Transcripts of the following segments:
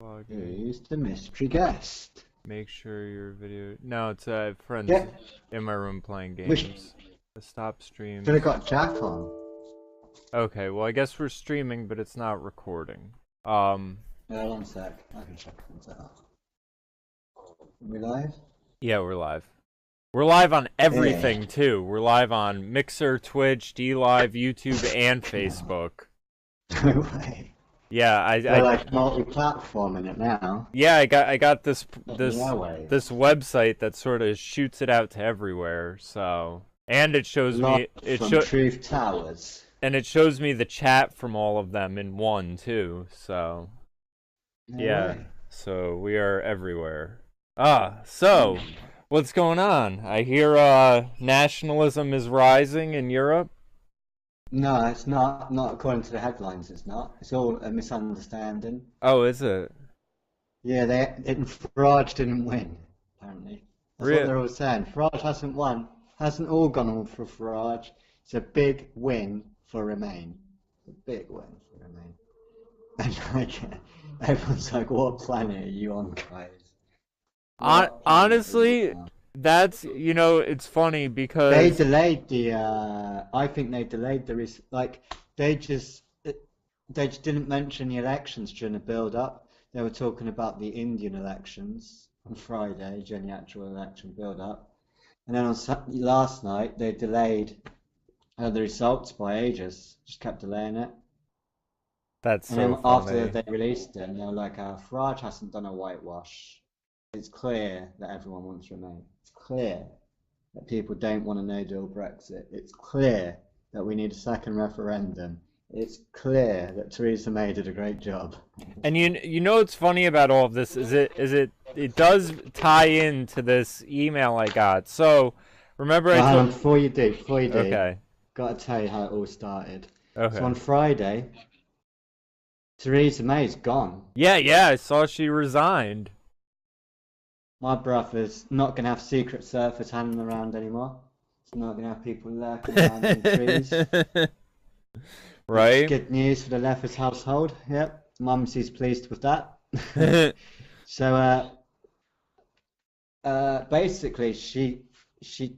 Who's the mystery guest? Make sure your video. No, it's friends Yeah. in my room playing Which games. Stop streams. should have got Jack on. Okay, well I guess we're streaming, but it's not recording. Hold on a sec. I can check it out. We live? Yeah, we're live. We're live on everything Yeah. too. We're live on Mixer, Twitch, DLive, YouTube, and Facebook. No way. Yeah, We're like multi-platform in it now. yeah, I got this No way. this website that sort of shoots it out to everywhere. So, and it shows me From Truth Towers. and it shows me the chat from all of them in one too. So, No yeah. way. So we are everywhere. So what's going on? I hear nationalism is rising in Europe. No, it's not. Not according to the headlines. It's not. It's all a misunderstanding. Oh, is it? Yeah, Farage didn't win. Apparently, that's what they're all saying. Farage hasn't won. Hasn't all gone on for Farage. It's a big win for Remain. A big win for Remain. And like, everyone's like, "What planet are you on, guys?" Honestly, that's, you know, it's funny because They delayed the. I think they delayed the. They just didn't mention the elections during the build-up. They were talking about the Indian elections on Friday during the actual election build-up, and then on last night they delayed the results by ages. Just kept delaying it. that's And so then after funny. they released it, and they were like, Farage hasn't done a whitewash. It's clear that everyone wants to remain. It's clear that people don't want a no-deal Brexit. It's clear that we need a second referendum. It's clear that Theresa May did a great job. And you know what's funny about all of this is it does tie into this email I got. So remember I told Before you do, okay. gotta tell you how it all started. So Okay. on Friday, Theresa May's gone. Yeah, I saw she resigned. My brother's not gonna have Secret Service hanging around anymore. It's not gonna have people lurking around in trees. Right? Good news for the Leffers household. Yep, Mumsy's pleased with that. So basically, she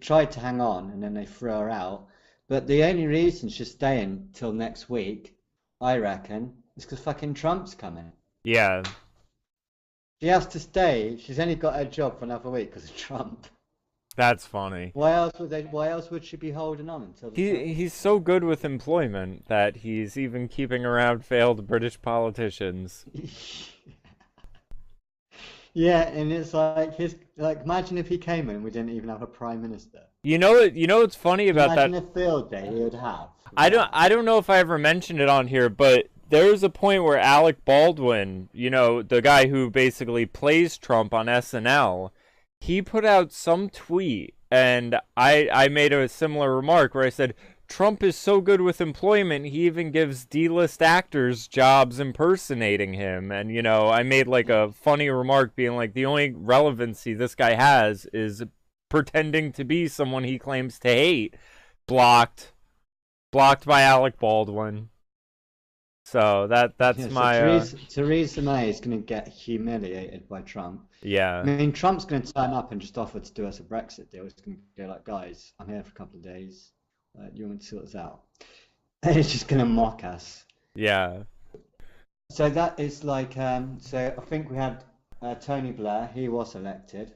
tried to hang on, and then they threw her out. But the only reason she's staying till next week, I reckon, is because fucking Trump's coming. Yeah. She has to stay. She's only got her job for another week because of Trump. That's funny. Why else would she be holding on until the He's so good with employment that he's even keeping around failed British politicians. Yeah, and it's like imagine if he came in and we didn't even have a prime minister. You know what's funny about Imagine that? the field day he would have. I don't know if I ever mentioned it on here, but there was a point where Alec Baldwin, you know, the guy who basically plays Trump on SNL, he put out some tweet, and I made a similar remark where I said, Trump is so good with employment, he even gives D-list actors jobs impersonating him. And, you know, I made like a funny remark being like, the only relevancy this guy has is pretending to be someone he claims to hate. Blocked by Alec Baldwin. So that's Yeah, so my Theresa May is going to get humiliated by Trump. yeah. I mean, Trump's going to turn up and just offer to do us a Brexit deal. He's going to go like, guys, I'm here for a couple of days. You want to sort this out? And he's just going to mock us. Yeah. So that is like, so I think we had Tony Blair. He was elected.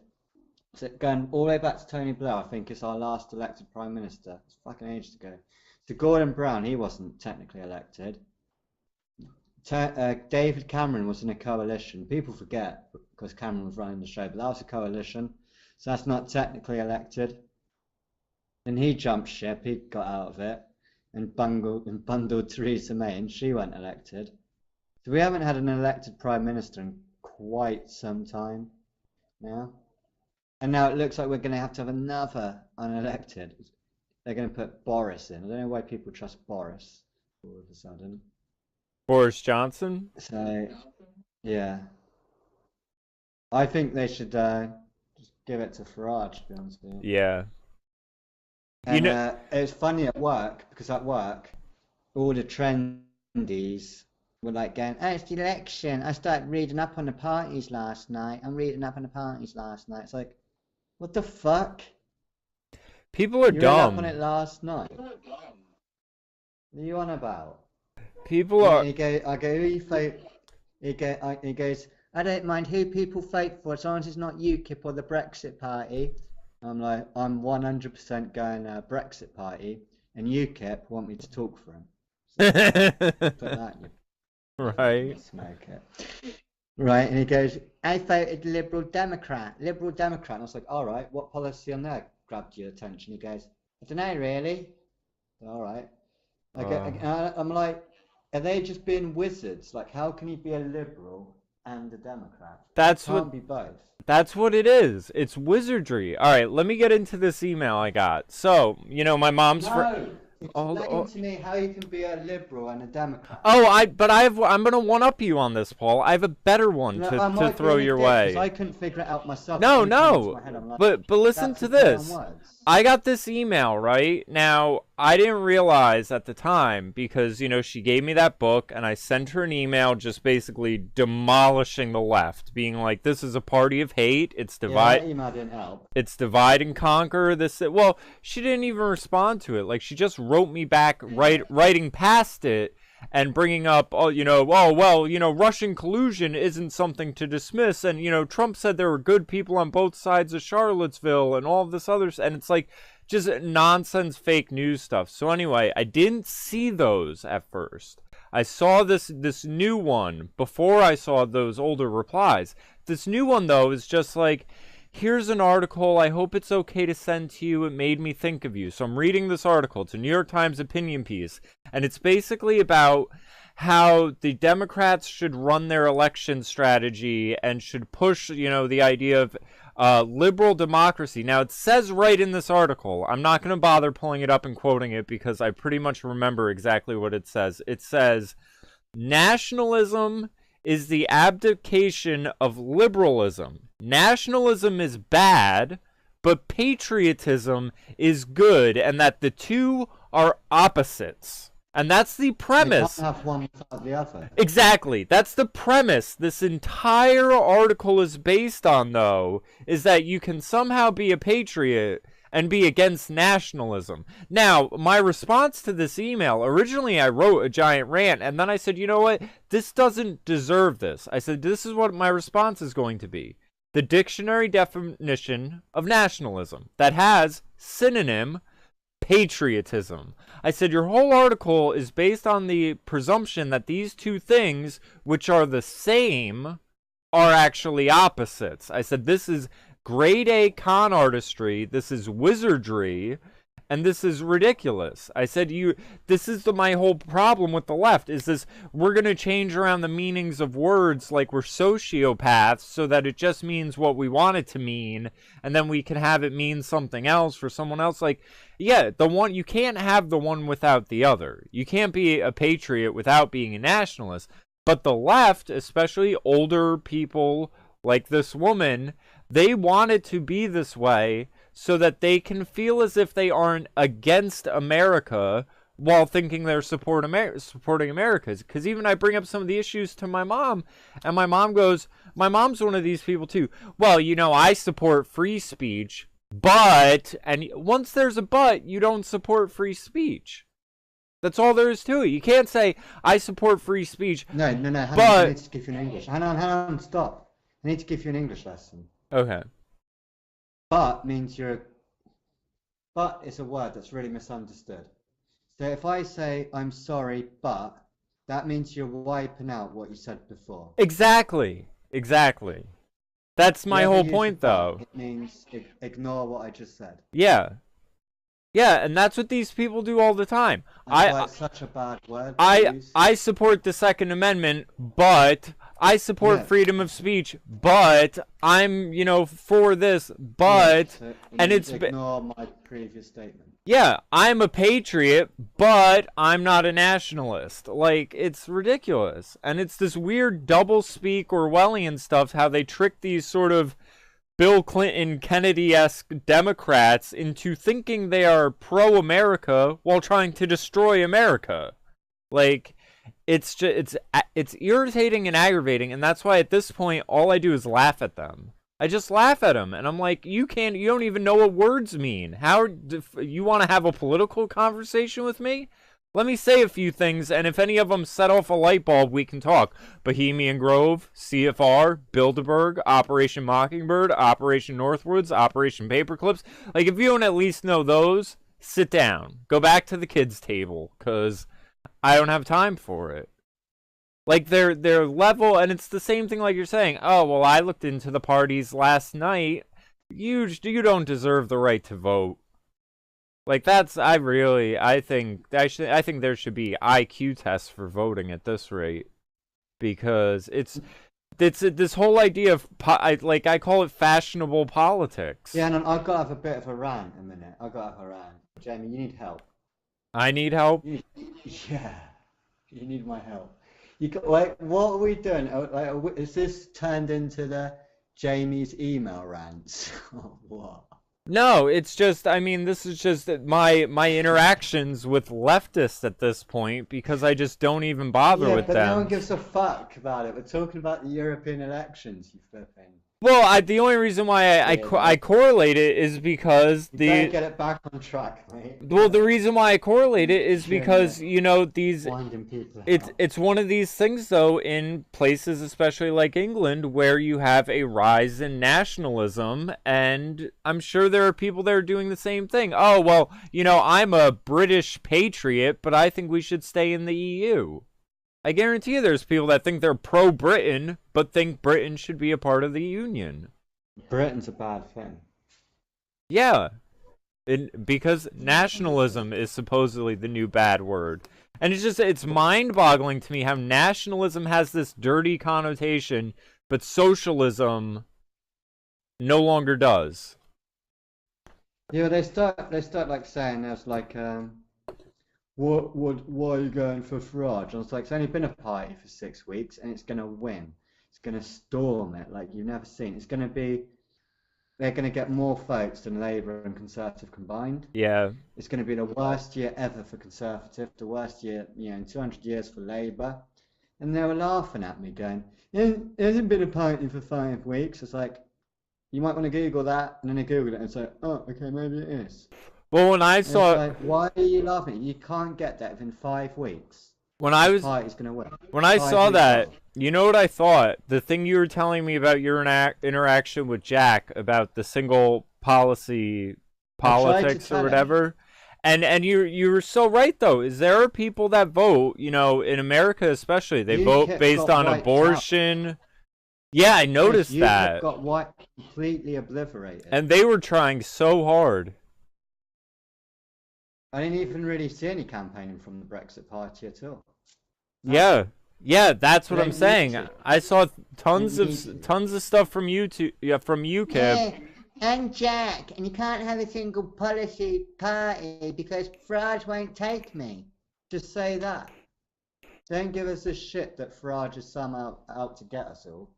So going all the way back to Tony Blair, I think it's our last elected prime minister. It's fucking ages ago. So Gordon Brown, he wasn't technically elected. David Cameron was in a coalition. People forget because Cameron was running the show, but that was a coalition. So that's not technically elected. And he jumped ship, he got out of it and bundled Theresa May, and she went elected. So we haven't had an elected prime minister in quite some time now. And now it looks like we're going to have another unelected. They're going to put Boris in. I don't know why people trust Boris all of a sudden. Boris Johnson? So, yeah. I think they should just give it to Farage, to be honest with you. Yeah. And it was funny at work, because at work, all the trendies were like going, oh, it's the election. I started reading up on the parties last night. I'm reading up on the parties last night. It's like, what the fuck? People are You read dumb. up on it last night. What are you on about? People are. I go, who you vote? He goes, I don't mind who people vote for as long as it's not UKIP or the Brexit Party. I'm like, I'm 100% going Brexit Party, and UKIP want me to talk for him. So, put that in your Right. smoke it. Right, and he goes, I voted Liberal Democrat. And I was like, all right, what policy on there grabbed your attention? He goes, I don't know really. All right. I'm like, are they just being wizards? Like, how can you be a liberal and a Democrat? Can't be both. That's what it is. It's wizardry. All right, let me get into this email I got. So, you know, my mom's Explain to me how you can be a liberal and a Democrat. I'm gonna one up you on this, Paul. I have a better one to throw your way. I couldn't figure it out myself. No. But listen to this. I got this email, right? Now, I didn't realize at the time because, you know, she gave me that book and I sent her an email just basically demolishing the left, being like, this is a party of hate. It's divide. That email didn't help. It's divide and conquer. Well, she didn't even respond to it. Like, she just wrote me back writing past it and bringing up, Russian collusion isn't something to dismiss. And, you know, Trump said there were good people on both sides of Charlottesville and all of this other. And it's like just nonsense, fake news stuff. So anyway, I didn't see those at first. I saw this new one before I saw those older replies. This new one, though, is just like, here's an article. I hope it's okay to send to you. It made me think of you. So I'm reading this article. It's a New York Times opinion piece. And it's basically about how the Democrats should run their election strategy and should push, you know, the idea of liberal democracy. Now, it says right in this article, I'm not going to bother pulling it up and quoting it because I pretty much remember exactly what it says. It says, nationalism is the abdication of liberalism. Nationalism is bad, but patriotism is good, and that the two are opposites. And that's the premise. You can't have one without the other. Exactly. That's the premise this entire article is based on, though, is that you can somehow be a patriot and be against nationalism. Now, my response to this email, originally I wrote a giant rant, and then I said, you know what? This doesn't deserve this. I said, this is what my response is going to be. The dictionary definition of nationalism that has synonym patriotism. I said, your whole article is based on the presumption that these two things, which are the same, are actually opposites. I said, this is grade A con artistry, this is wizardry, and this is ridiculous. I said, this is my whole problem with the left, is this, we're going to change around the meanings of words like we're sociopaths so that it just means what we want it to mean, and then we can have it mean something else for someone else. Like, yeah, you can't have the one without the other. You can't be a patriot without being a nationalist. But the left, especially older people like this woman, they want it to be this way so that they can feel as if they aren't against America while thinking they're supporting America. Because even I bring up some of the issues to my mom, and my mom goes, my mom's one of these people too. Well, you know, I support free speech, but, and once there's a but, you don't support free speech. That's all there is to it. You can't say, I support free speech. No. I need to give you an English. Hang on, stop. I need to give you an English lesson. Okay. But means but is a word that's really misunderstood. So if I say, I'm sorry, but, that means you're wiping out what you said before. Exactly. That's my whole point, though. It means ignore what I just said. Yeah, and that's what these people do all the time. That's why it's such a bad word to use. I support the Second Amendment, but I support freedom of speech, but I'm, you know, for this, but, so and it's ignore my previous statement. Yeah, I'm a patriot, but I'm not a nationalist. Like, it's ridiculous. And it's this weird double-speak Orwellian stuff, how they trick these sort of Bill Clinton, Kennedy-esque Democrats into thinking they are pro-America while trying to destroy America. Like, it's just it's irritating and aggravating, and that's why at this point all I do is laugh at them. I just laugh at them, and I'm like, you don't even know what words mean. How you want to have a political conversation with me? Let me say a few things, and if any of them set off a light bulb, we can talk. Bohemian Grove, CFR, Bilderberg, Operation Mockingbird, Operation Northwoods, Operation Paperclips. Like, if you don't at least know those, sit down. Go back to the kids' table, because I don't have time for it. Like, their level, and it's the same thing like you're saying. Oh, well, I looked into the parties last night. You don't deserve the right to vote. Like, that's, I think there should be IQ tests for voting at this rate. Because it's this whole idea of, I call it fashionable politics. Yeah, and I've got to have a bit of a rant in a minute. I've got to have a rant. Jamie, you need help. I need help? Yeah, you need my help. Like, what are we doing? Like, is this turned into the Jamie's email rants? Or what? No, it's just, I mean, this is just my interactions with leftists at this point, because I just don't even bother with them. Yeah, but no one gives a fuck about it. We're talking about the European elections, you flipping. Well, the only reason why I correlate it is because you better get it back on track, mate. Well, the reason why I correlate it is because, you know, it's one of these things, though, in places, especially like England, where you have a rise in nationalism, and I'm sure there are people that are doing the same thing. Oh, well, you know, I'm a British patriot, but I think we should stay in the EU. I guarantee you there's people that think they're pro-Britain, but think Britain should be a part of the Union. Britain's a bad thing. Yeah. Because nationalism is supposedly the new bad word. And it's mind-boggling to me how nationalism has this dirty connotation, but socialism no longer does. Yeah, they start like saying there's like why are you going for Farage? And it's like, it's only been a party for 6 weeks and it's gonna win. It's gonna storm it like you've never seen. They're gonna get more votes than Labour and Conservative combined. Yeah. It's gonna be the worst year ever for Conservative, the worst year, you know, in 200 years for Labour. And they were laughing at me going, it hasn't been a party for 5 weeks. It's like, you might want to Google that, and then I Googled it and it's like, oh, okay, maybe it is. Well, when I saw, like, why are you laughing? You can't get that within 5 weeks. When I saw that, you know what I thought? The thing you were telling me about your interaction with Jack about the single politics or whatever, and you were so right though. Is there are people that vote, you know, in America especially, they vote based on abortion. Yeah, I noticed that. Got white completely obliterated, and they were trying so hard. I didn't even really see any campaigning from the Brexit Party at all. No. Yeah, that's what I'm saying. I saw tons of stuff from YouTube, from UKIP. Yeah, and Jack, and you can't have a single policy party because Farage won't take me. Just say that. Don't give us this shit that Farage is somehow out to get us all.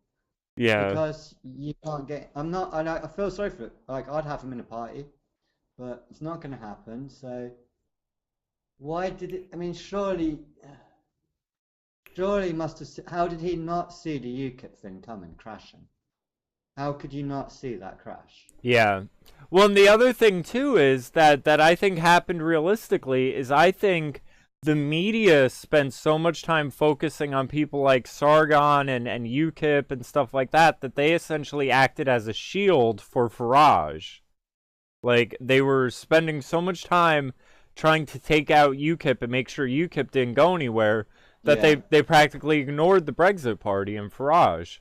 Yeah. Because you can't get. I feel sorry for it. Like, I'd have him in a party, but it's not going to happen. So why did it? I mean, surely must have. How did he not see the UKIP thing coming, crashing? How could you not see that crash? Yeah. Well, and the other thing too is that I think happened realistically is I think the media spent so much time focusing on people like Sargon and UKIP and stuff like that they essentially acted as a shield for Farage. Like, they were spending so much time trying to take out UKIP and make sure UKIP didn't go anywhere that they practically ignored the Brexit Party and Farage.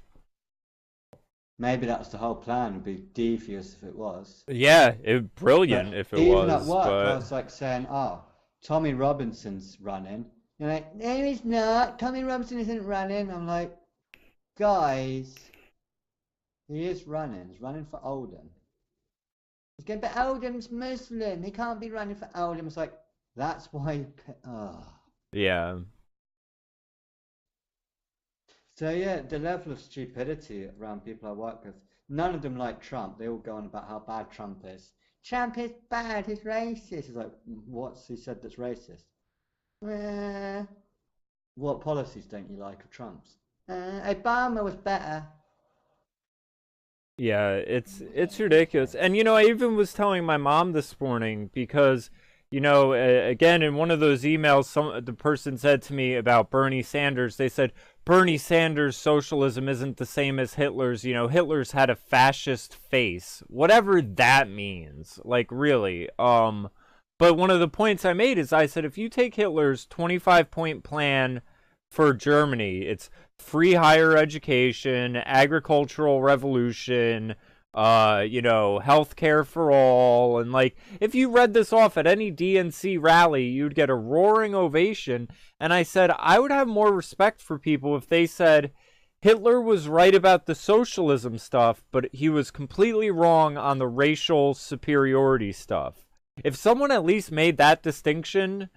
Maybe that's the whole plan. It'd be devious if it was. Yeah, brilliant if it was. Even at work, but... I was like saying, oh, Tommy Robinson's running. You're like, no, he's not. Tommy Robinson isn't running. I'm like, guys, he is running. He's running for Oldham. He's going, but Oldham's Muslim. He can't be running for Oldham. It's like, that's why. Yeah. So yeah, the level of stupidity around people I work with, none of them like Trump. They all go on about how bad Trump is. Trump is bad, he's racist. It's like, what's he said that's racist? what policies don't you like of Trump's? Obama was better. Yeah, it's ridiculous. And you know, I even was telling my mom this morning because, you know, again in one of those emails, the person said to me about Bernie Sanders. They said Bernie Sanders' socialism isn't the same as Hitler's. You know, Hitler's had a fascist face, whatever that means. Like really. But one of the points I made is I said if you take Hitler's 25-point plan for Germany, it's free higher education, agricultural revolution, you know, healthcare for all, and like if you read this off at any DNC rally, you'd get a roaring ovation. And I said I would have more respect for people if they said Hitler was right about the socialism stuff, but he was completely wrong on the racial superiority stuff. If someone at least made that distinction,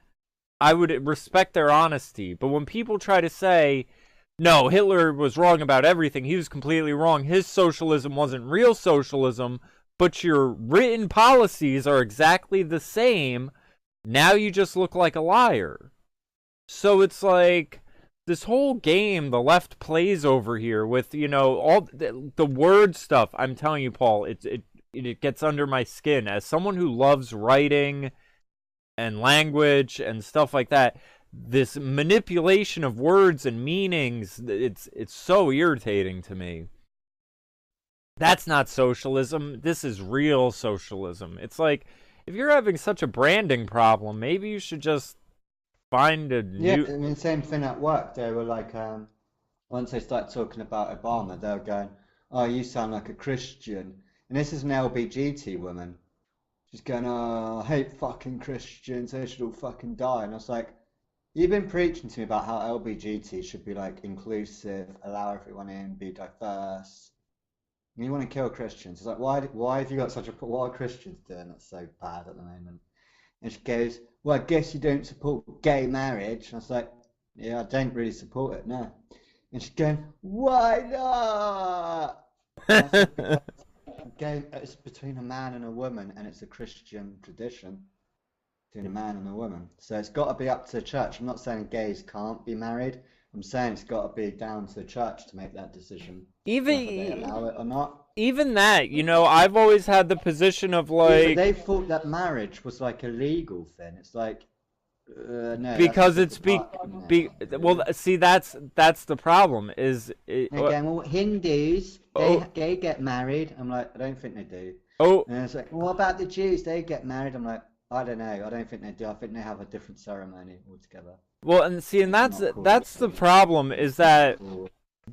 I would respect their honesty. But when people try to say, no, Hitler was wrong about everything, he was completely wrong, his socialism wasn't real socialism, but your written policies are exactly the same, now you just look like a liar. So it's like this whole game the left plays over here with, you know, all the word stuff. I'm telling you, Paul, it gets under my skin. As someone who loves writing and language and stuff like that, this manipulation of words and meanings, it's so irritating to me. That's not socialism. This is real socialism. It's like, if you're having such a branding problem, maybe you should just find a new... Yeah, I mean, same thing at work. They were like, once they started talking about Obama, they were going, oh, you sound like a Christian. And this is an LBGT woman. She's going, oh, I hate fucking Christians. They should all fucking die. And I was like, you've been preaching to me about how LBGT should be like inclusive, allow everyone in, be diverse. And you want to kill Christians. It's like, why have you got such a... What are Christians doing that's so bad at the moment? And she goes, well, I guess you don't support gay marriage. And I was like, yeah, I don't really support it, no. And she's going, why not? And I said, gay, it's between a man and a woman, and it's a Christian tradition between a man and a woman. So it's got to be up to the church. I'm not saying gays can't be married. I'm saying it's got to be down to the church to make that decision, whether they allow it or not. Even that, you know, I've always had the position of like... Yeah, but they thought that marriage was like a legal thing. It's like, no. Because it's well, see, that's the problem. Is again, well, Hindus, they get married. I'm like, I don't think they do. Oh, and it's like, well, what about the Jews? They get married. I'm like, I don't know. I don't think they do. I think they have a different ceremony altogether. Well, and see, and that's the problem, is that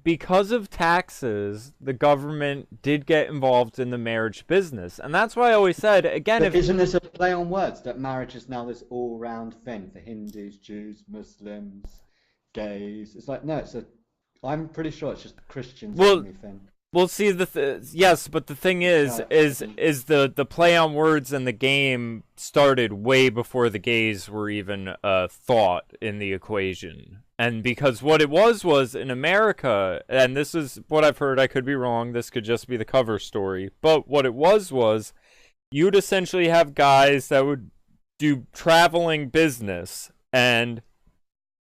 because of taxes, the government did get involved in the marriage business, and that's why I always said, again, but isn't this a play on words that marriage is now this all-round thing for Hindus, Jews, Muslims, gays? It's like, no, I'm pretty sure it's just Christians only thing. Well, see, yes, but the thing is the play on words in the game started way before the gays were even thought in the equation. And because what it was in America, and this is what I've heard, I could be wrong, this could just be the cover story, but what it was you'd essentially have guys that would do traveling business, and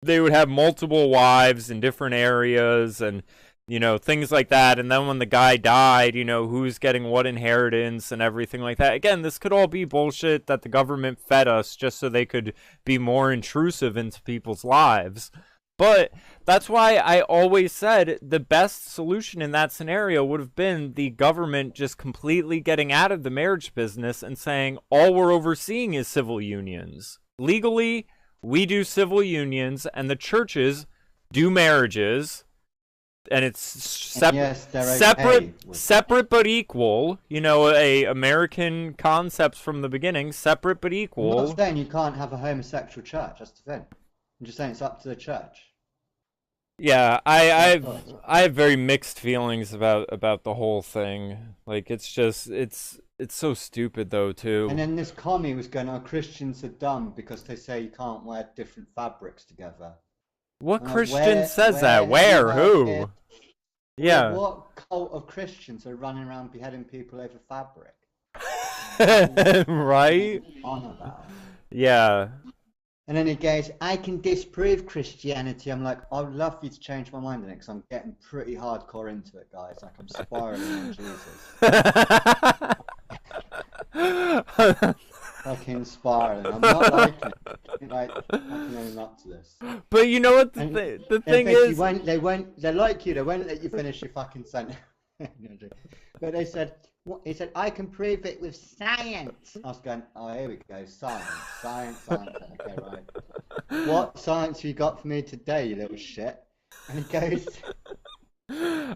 they would have multiple wives in different areas, and you know, things like that. And then when the guy died, you know, who's getting what inheritance and everything like that. Again, this could all be bullshit that the government fed us just so they could be more intrusive into people's lives. But that's why I always said the best solution in that scenario would have been the government just completely getting out of the marriage business and saying all we're overseeing is civil unions. Legally, we do civil unions, and the churches do marriages. And it's separate but equal. You know, a American concepts from the beginning, separate but equal. I'm not saying you can't have a homosexual church. That's the thing. I'm just saying it's up to the church. Yeah, I have very mixed feelings about the whole thing. Like, it's just it's so stupid though too. And then this commie was going, "Oh, Christians are dumb because they say you can't wear different fabrics together." What Christian says that? Where? Who? Yeah. What cult of Christians are running around beheading people over fabric? Right? On about. Yeah. And then he goes, I can disprove Christianity. I'm like, I would love for you to change my mind on it because I'm getting pretty hardcore into it, guys. Like, I'm spiraling on Jesus. Fucking spiraling. I'm not liking it. Like, I can own up to this. But you know what the thing is? They're like you. They won't let you finish your fucking sentence. But they said, he said, I can prove it with science. I was going, oh, here we go, science. Okay, right. What science have you got for me today, you little shit? And he goes,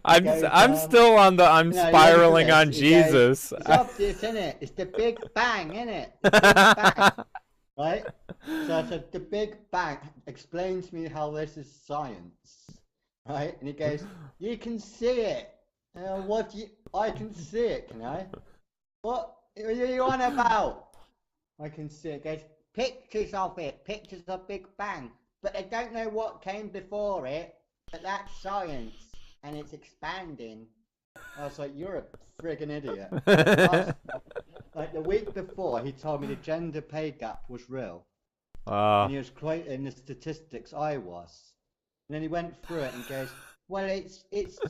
I'm still on the spiraling on Jesus. Goes, it's obvious, innit? It's the Big Bang, innit? The Big Bang. Right? So I said, the Big Bang, explain to me how this is science. Right? And he goes, you can see it. I can see it, can I? What are you on about? I can see it. There's pictures of it, pictures of Big Bang, but they don't know what came before it. But that's science, and it's expanding. I was like, you're a friggin' idiot. Like the week before, he told me the gender pay gap was real, and he was quoting the statistics I was. And then he went through it and goes, well, it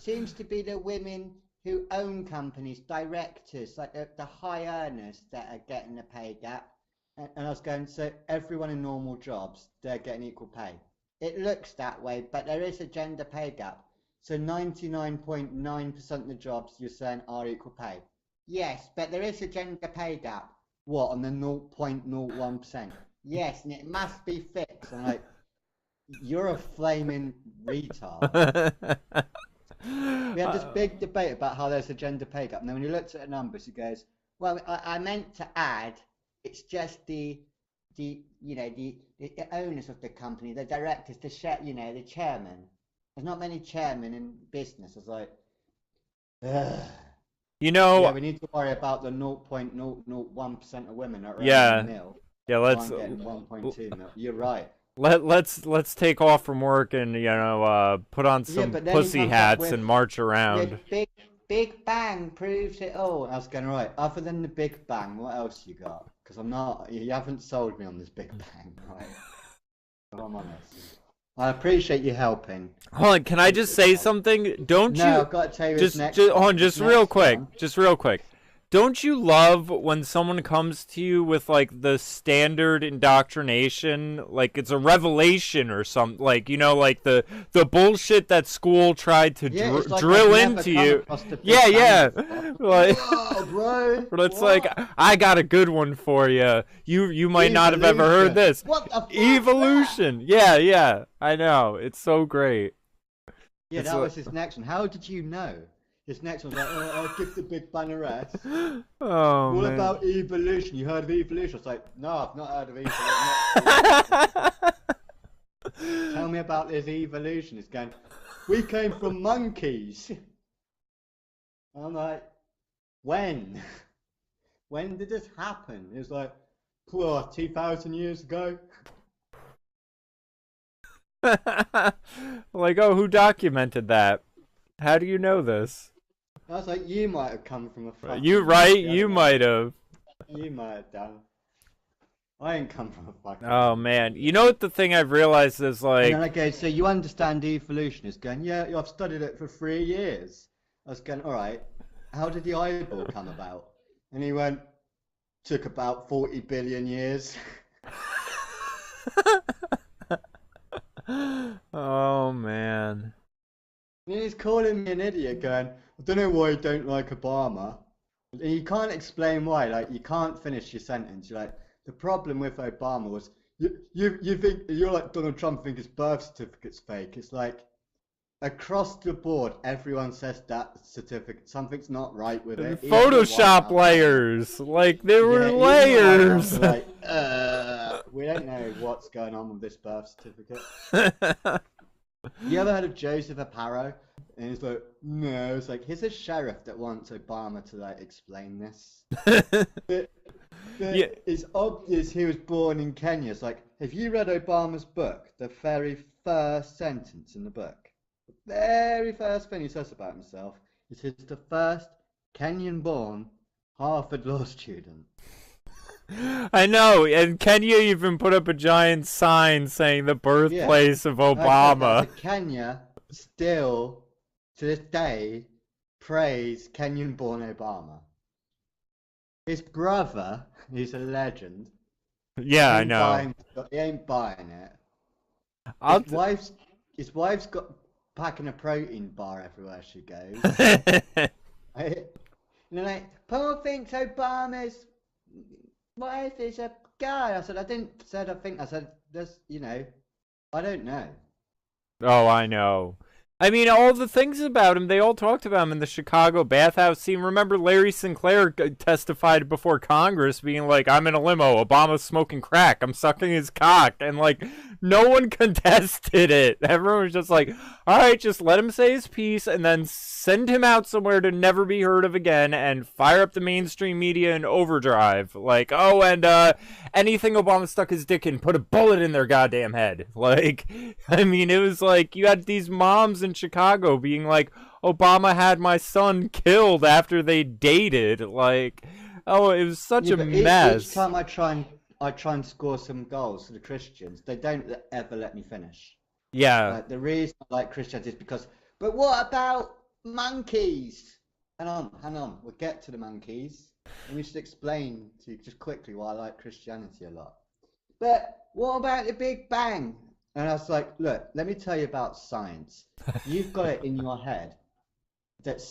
seems to be the women who own companies, directors, like the high earners that are getting the pay gap. And I was going, so everyone in normal jobs, they're getting equal pay. It looks that way, but there is a gender pay gap. So 99.9% of the jobs you're saying are equal pay. Yes, but there is a gender pay gap. What, on the 0.01%? Yes, and it must be fixed. I'm like, you're a flaming retard. We had this big debate about how there's a gender pay gap, and then when he looked at the numbers, he goes, "Well, I meant to add, it's just the owners of the company, the directors, the chairman. There's not many chairmen in business." I was like, ugh. You know, yeah, we need to worry about the 0.001% of women that are yeah, mil. Yeah, let's. 1.2 mil. You're right. Let's take off from work and put on some pussy hats and march around. Big Bang proves it all. I was going, right, other than the Big Bang, what else you got? Because you haven't sold me on this Big Bang, right? If I'm honest. I appreciate you helping. Hold on, can I just say something? Don't you? No, I've got to tell you just hold on, just real quick. Don't you love when someone comes to you with like the standard indoctrination, like it's a revelation or something, like like the bullshit that school tried to drill into you? Yeah. Like, whoa, bro. But it's like, I got a good one for you. You might not have ever heard this. What the fuck? Evolution. Yeah. I know. It's so great. Yeah, that was his next one. How did you know? His next one's like, I'll give the Big Bang a rest. Oh, What about evolution? You heard of evolution? I was like, no, I've not heard of evolution. Tell me about this evolution. It's going, we came from monkeys. I'm like, when? When did this happen? It was like, 2,000 years ago. Like, oh, who documented that? How do you know this? I was like, you might have come from a fucking... You right? You might have. You might have done. I ain't come from a fucking... Oh, man. You know what the thing I've realized is like... And then I go, so you understand evolution? Is going, yeah, I've studied it for 3 years. I was going, alright, how did the eyeball come about? And he went, took about 40 billion years. Oh, man. And he's calling me an idiot, going, I don't know why you don't like Obama. And you can't explain why. Like, you can't finish your sentence. You're like, the problem with Obama was, you think, you're like Donald Trump, think his birth certificate's fake. It's like, across the board, everyone says that certificate, something's not right with it. Photoshop layers. Like, there were layers. Like, we don't know what's going on with this birth certificate. You ever heard of Joseph Aparo? And he's like, no. It's like, here's a sheriff that wants Obama to like explain this. but Yeah. It's obvious he was born in Kenya. It's like, have you read Obama's book? The very first sentence in the book, the very first thing he says about himself is he's the first Kenyan-born Harvard law student. I know, and Kenya even put up a giant sign saying the birthplace of Obama. Kenya still, to this day, praise Kenyan-born Obama. His brother, he's a legend. Yeah, I know. He ain't buying it. His wife's got packing a protein bar everywhere she goes. Right? And they're like, Paul thinks Obama's. What if it's a guy? I said, I think. I said, this, I don't know. Oh, I know. I mean, all the things about him, they all talked about him in the Chicago bathhouse scene. Remember Larry Sinclair testified before Congress being like, I'm in a limo, Obama's smoking crack, I'm sucking his cock. And, like, no one contested it. Everyone was just like, all right, just let him say his piece and then send him out somewhere to never be heard of again and fire up the mainstream media in overdrive. Like, oh, and anything Obama stuck his dick in, put a bullet in their goddamn head. Like, I mean, it was like, you had these moms in Chicago being like, Obama had my son killed after they dated. Like, oh, it was such a mess. Each time I try and score some goals for the Christians, they don't ever let me finish. Yeah. The reason I like Christians is because, but what about monkeys? Hang on, we'll get to the monkeys. Let me just explain to you just quickly why I like Christianity a lot. But what about the Big Bang? And I was like, look, let me tell you about science. You've got it in your head that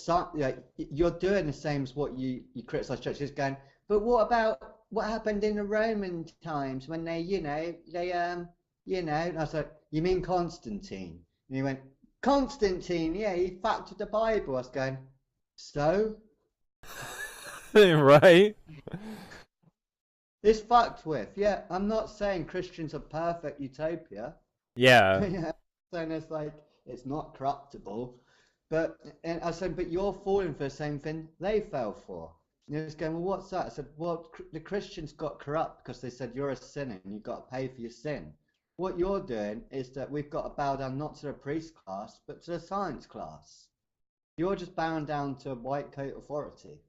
you're doing the same as what you criticize churches going, but what about what happened in the Roman times when they, and I was like, you mean Constantine? And he went, Constantine, yeah, he fucked with the Bible. I was going, so? Right? It's fucked with. Yeah, I'm not saying Christians are perfect utopia. Yeah. Yeah, saying it's like, it's not corruptible. And I said, but you're falling for the same thing they fell for. And he was going, well, what's that? I said, well, the Christians got corrupt because they said you're a sinner and you've got to pay for your sin. What you're doing is that we've got to bow down not to the priest class, but to the science class. You're just bowing down to a white coat authority.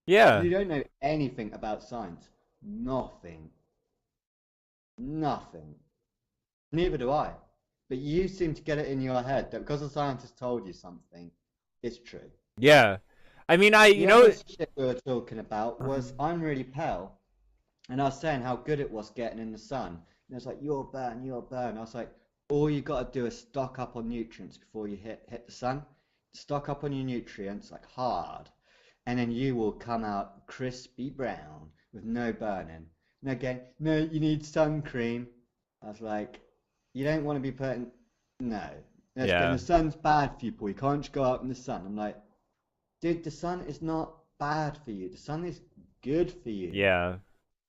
Yeah. You don't know anything about science. Nothing. Neither do I. But you seem to get it in your head that because a scientist told you something, it's true. Yeah. I mean, The other shit we were talking about was I'm really pale, and I was saying how good it was getting in the sun. And it's like, you'll burn. I was like, all you got to do is stock up on nutrients before you hit the sun. Stock up on your nutrients, like hard. And then you will come out crispy brown with no burning. And again, no, you need sun cream. I was like, you don't want to be putting... No. Yeah. The sun's bad for you, Paul. You can't just go out in the sun. I'm like, dude, the sun is not bad for you. The sun is good for you. Yeah.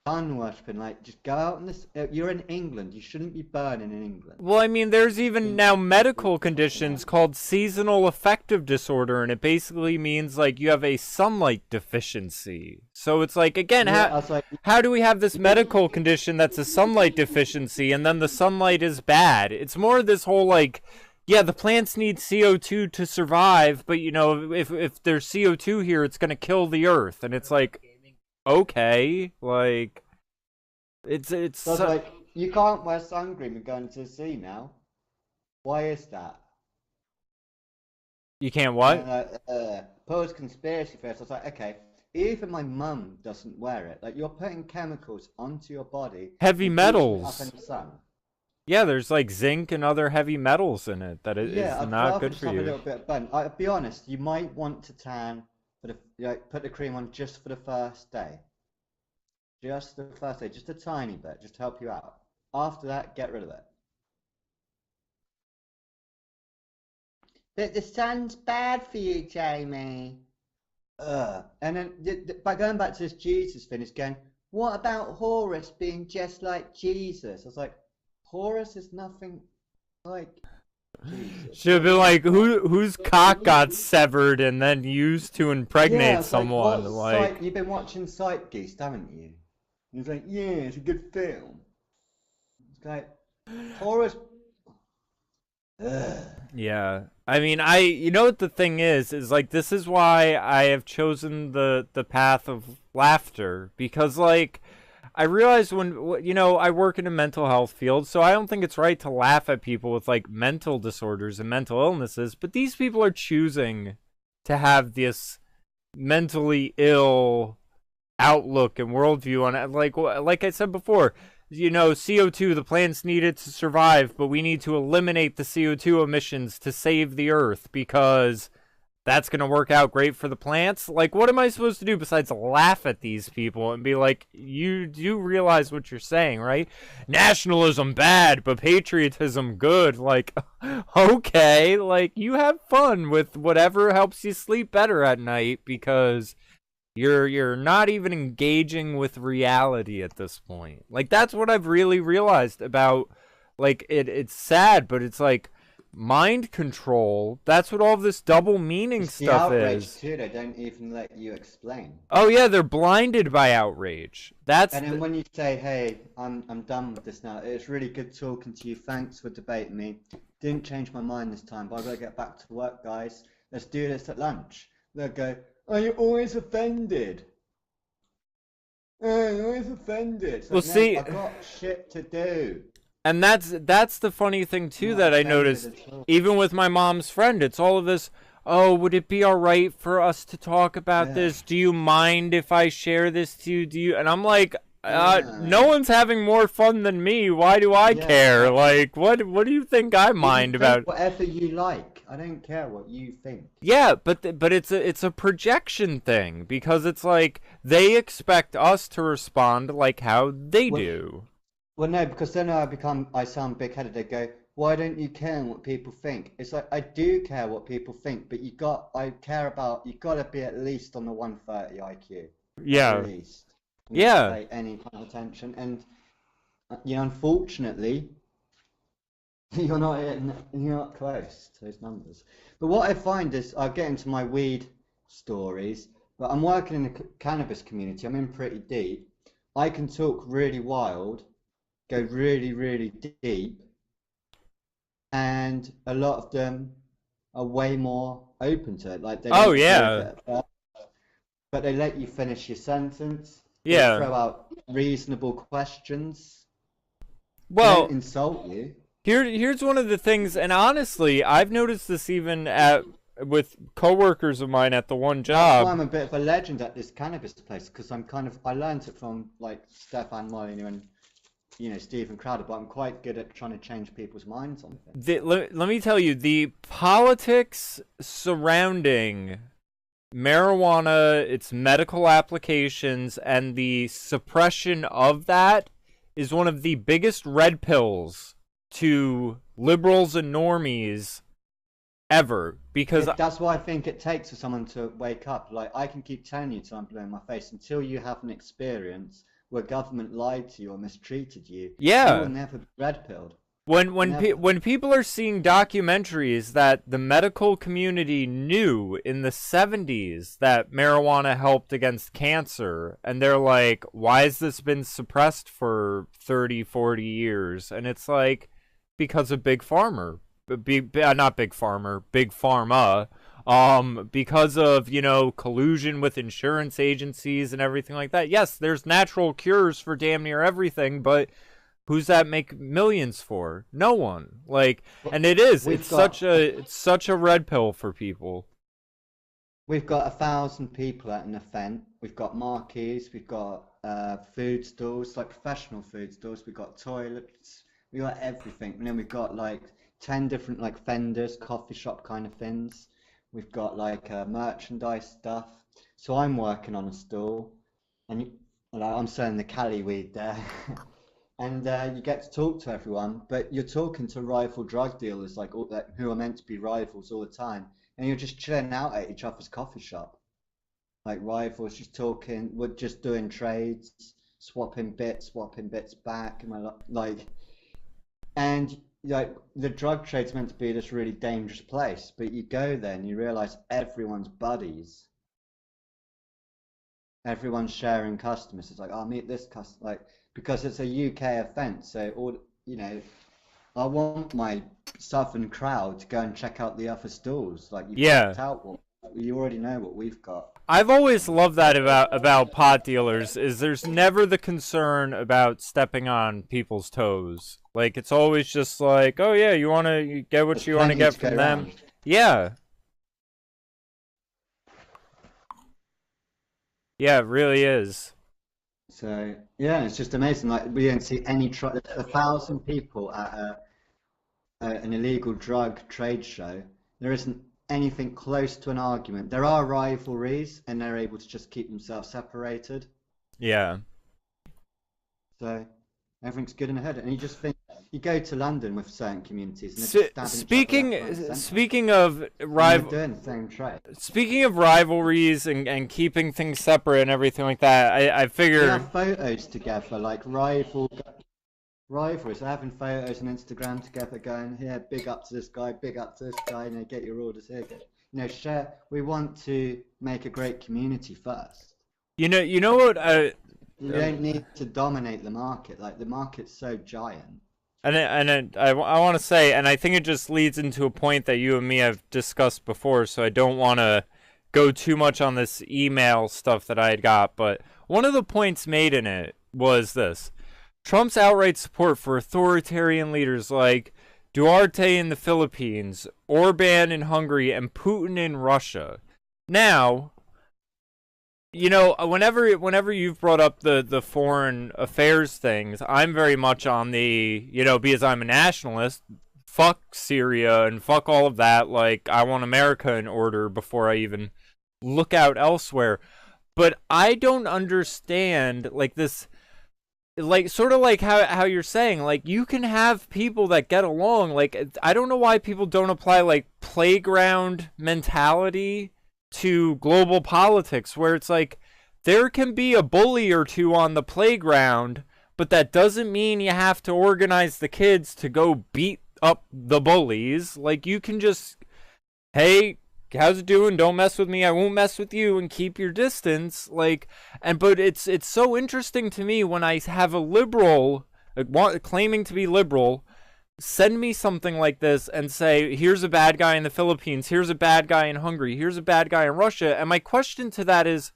Sun worshipping, like, just go out in this. You're in England. You shouldn't be burning in England. Well, I mean, there's even now medical conditions called seasonal affective disorder, and it basically means like you have a sunlight deficiency. So it's like, again, how do we have this medical condition that's a sunlight deficiency, and then the sunlight is bad? It's more this whole like, yeah, the plants need CO2 to survive, but if there's CO2 here, it's gonna kill the earth, and it's like, okay, like, it's so like, you can't wear sun cream and go into the sea now. Why is that? You can't what? Paul's conspiracy theorist. I was like, okay, even my mum doesn't wear it. Like, you're putting chemicals onto your body. Heavy metals. Up in the sun. Yeah, there's like zinc and other heavy metals in it that is not good for you. A little bit of burn. I'll be honest, you might want to tan for put the cream on just for the first day. Just the first day, just a tiny bit, just to help you out. After that, get rid of it. But the sun's bad for you, Jamie. And then, by going back to this Jesus thing, it's going, what about Horus being just like Jesus? I was like, Horus is nothing like Jesus. Should have been like, whose cock got severed and then used to impregnate someone? Like, you've been watching Zeitgeist, haven't you? And he's like, yeah, it's a good film. It's like, Horus. Yeah, I mean, you know what the thing is like, this is why I have chosen the path of laughter, because like, I realize when, you know, I work in a mental health field, so I don't think it's right to laugh at people with like mental disorders and mental illnesses, but these people are choosing to have this mentally ill outlook and worldview on it. Like I said before, you know, CO2, the plants need it to survive, but we need to eliminate the CO2 emissions to save the earth because that's going to work out great for the plants. Like, what am I supposed to do besides laugh at these people and be like, you do realize what you're saying, right? Nationalism bad, but patriotism good. Like, okay, like, you have fun with whatever helps you sleep better at night, because you're not even engaging with reality at this point. Like, that's what I've really realized about, like, it's sad, but it's like, mind control, that's what all this double meaning stuff is. Too, they don't even let you explain. Oh yeah, they're blinded by outrage. And then when you say, hey, I'm done with this now, it's really good talking to you, thanks for debating me, didn't change my mind this time, but I gotta get back to work, guys, let's do this at lunch. They'll go, oh, you're always offended. Oh, you're always offended. So, well, see, I've got shit to do. And that's the funny thing too that I noticed, even with my mom's friend. It's all of this, oh, would it be all right for us to talk about this? Do you mind if I share this to you? Do you? And I'm like, no one's having more fun than me. Why do I care? Like, what do you think I mind about? Whatever you like. I don't care what you think. Yeah, but it's a projection thing, because it's like they expect us to respond like how they do. Well, no, because then I sound big-headed. They go, why don't you care what people think? It's like, I do care what people think, but you got to be at least on the 130 IQ. Yeah. At least. Yeah. Pay any kind of attention. And, you know, unfortunately, you're not close to those numbers. But what I find is, I'll get into my weed stories, but I'm working in the cannabis community. I'm in pretty deep. I can talk really wild, go really, really deep, and a lot of them are way more open to it. Like, they but they let you finish your sentence. Yeah. They throw out reasonable questions. Well, they don't insult you. Here's one of the things, and honestly, I've noticed this even with coworkers of mine at the one job. I'm a bit of a legend at this cannabis place, because I learned it from like Stefan Molyneux and, you know, Stephen Crowder, but I'm quite good at trying to change people's minds on things. Let me tell you, the politics surrounding marijuana, its medical applications, and the suppression of that is one of the biggest red pills to liberals and normies ever. Because that's what I think it takes for someone to wake up. Like, I can keep telling you till I'm blue in my face, until you have an experience where government lied to you or mistreated you. Yeah. You will never be red-pilled. When people are seeing documentaries that the medical community knew in the 70s that marijuana helped against cancer, and they're like, why has this been suppressed for 30, 40 years? And it's like, because of Big Pharma. Not Big Pharma, Big Pharma. Because of, you know, collusion with insurance agencies and everything like that. Yes, there's natural cures for damn near everything, but who's that make millions for? No one. Like, and it's such a red pill for people. We've got 1,000 people at an event. We've got marquees, we've got food stalls, like professional food stalls, we've got toilets, we got everything. And then we've got like 10 different like vendors, coffee shop kind of things. We've got like merchandise stuff. So I'm working on a stall, and I'm selling the Cali weed there. And you get to talk to everyone, but you're talking to rival drug dealers, like who are meant to be rivals all the time, and you're just chilling out at each other's coffee shop, like rivals, just talking. We're just doing trades, swapping bits back, and and like the drug trade's meant to be this really dangerous place, but you go there and you realize everyone's buddies. Everyone's sharing customers. It's like, I'll meet this customer, like, because it's a UK event, so all, you know, I want my southern crowd to go and check out the other stalls. Like, you picked out You already know what we've got. I've always loved that about pot dealers, is there's never the concern about stepping on people's toes. Like, it's always just like, oh yeah, you want to get what you want to get from them. Yeah. Yeah, it really is. So yeah, it's just amazing. Like we don't see any 1,000 people at an illegal drug trade show. There isn't anything close to an argument. There are rivalries, and they're able to just keep themselves separated. Yeah. So everything's good in the hood, and you just think you go to London with certain communities, and they're just stabbing each other left, right, and centre. Speaking of They're doing the same trade. Speaking of rivalries and keeping things separate and everything like that, I figure They have photos together, like rivalries. They're having photos on Instagram together, going, "Here, big up to this guy, big up to this guy. You know, get your orders here. Share. We want to make a great community first. You know what? You don't need to dominate the market. Like the market's so giant." I want to say, and I think it just leads into a point that you and me have discussed before, so I don't want to go too much on this email stuff that I had got, but one of the points made in it was this: Trump's outright support for authoritarian leaders like Duterte in the Philippines, Orban in Hungary, and Putin in Russia. Now, you know, whenever you've brought up the foreign affairs things, I'm very much on the, you know, because I'm a nationalist, fuck Syria and fuck all of that. Like, I want America in order before I even look out elsewhere. But I don't understand, like, this, like, sort of like how you're saying, like, you can have people that get along. Like, I don't know why people don't apply, like, playground mentality to global politics, where it's like there can be a bully or two on the playground, but that doesn't mean you have to organize the kids to go beat up the bullies. Like, you can just, hey, how's it doing? Don't mess with me, I won't mess with you, and keep your distance. Like, but it's so interesting to me when I have a liberal claiming to be liberal send me something like this and say, here's a bad guy in the Philippines, here's a bad guy in Hungary, here's a bad guy in Russia. And my question to that is,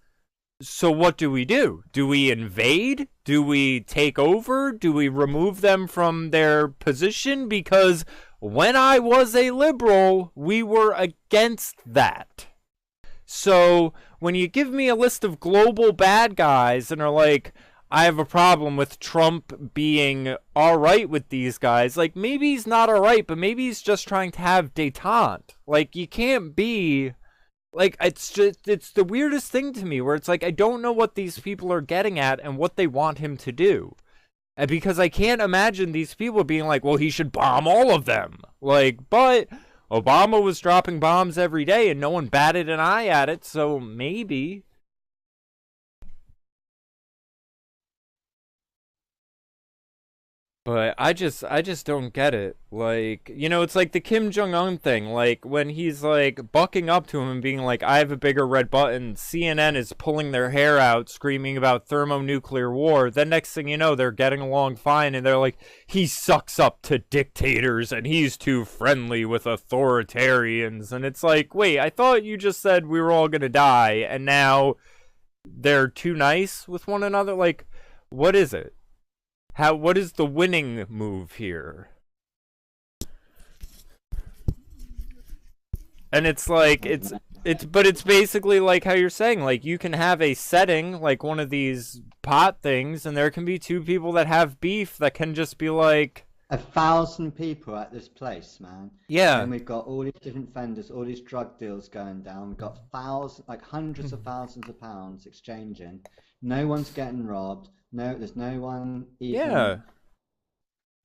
so what do we do? Do we invade? Do we take over? Do we remove them from their position? Because when I was a liberal, we were against that. So when you give me a list of global bad guys and are like, I have a problem with Trump being alright with these guys, like, maybe he's not alright, but maybe he's just trying to have détente. Like, you can't be, like, it's the weirdest thing to me, where it's like, I don't know what these people are getting at and what they want him to do. And because I can't imagine these people being like, well, he should bomb all of them. Like, but Obama was dropping bombs every day and no one batted an eye at it, so maybe. But I just don't get it. Like, you know, it's like the Kim Jong-un thing. Like, when he's, like, bucking up to him and being like, I have a bigger red button, CNN is pulling their hair out, screaming about thermonuclear war. Then next thing you know, they're getting along fine, and they're like, he sucks up to dictators, and he's too friendly with authoritarians. And it's like, wait, I thought you just said we were all gonna die, and now they're too nice with one another? Like, what is it? What is the winning move here? And it's like, but it's basically like how you're saying, like, you can have a setting, like one of these pot things, and there can be two people that have beef that can just be like 1,000 people at this place, man. Yeah. And we've got all these different vendors, all these drug deals going down. We've got hundreds of thousands of pounds exchanging. No one's getting robbed. No, there's no one even. Yeah.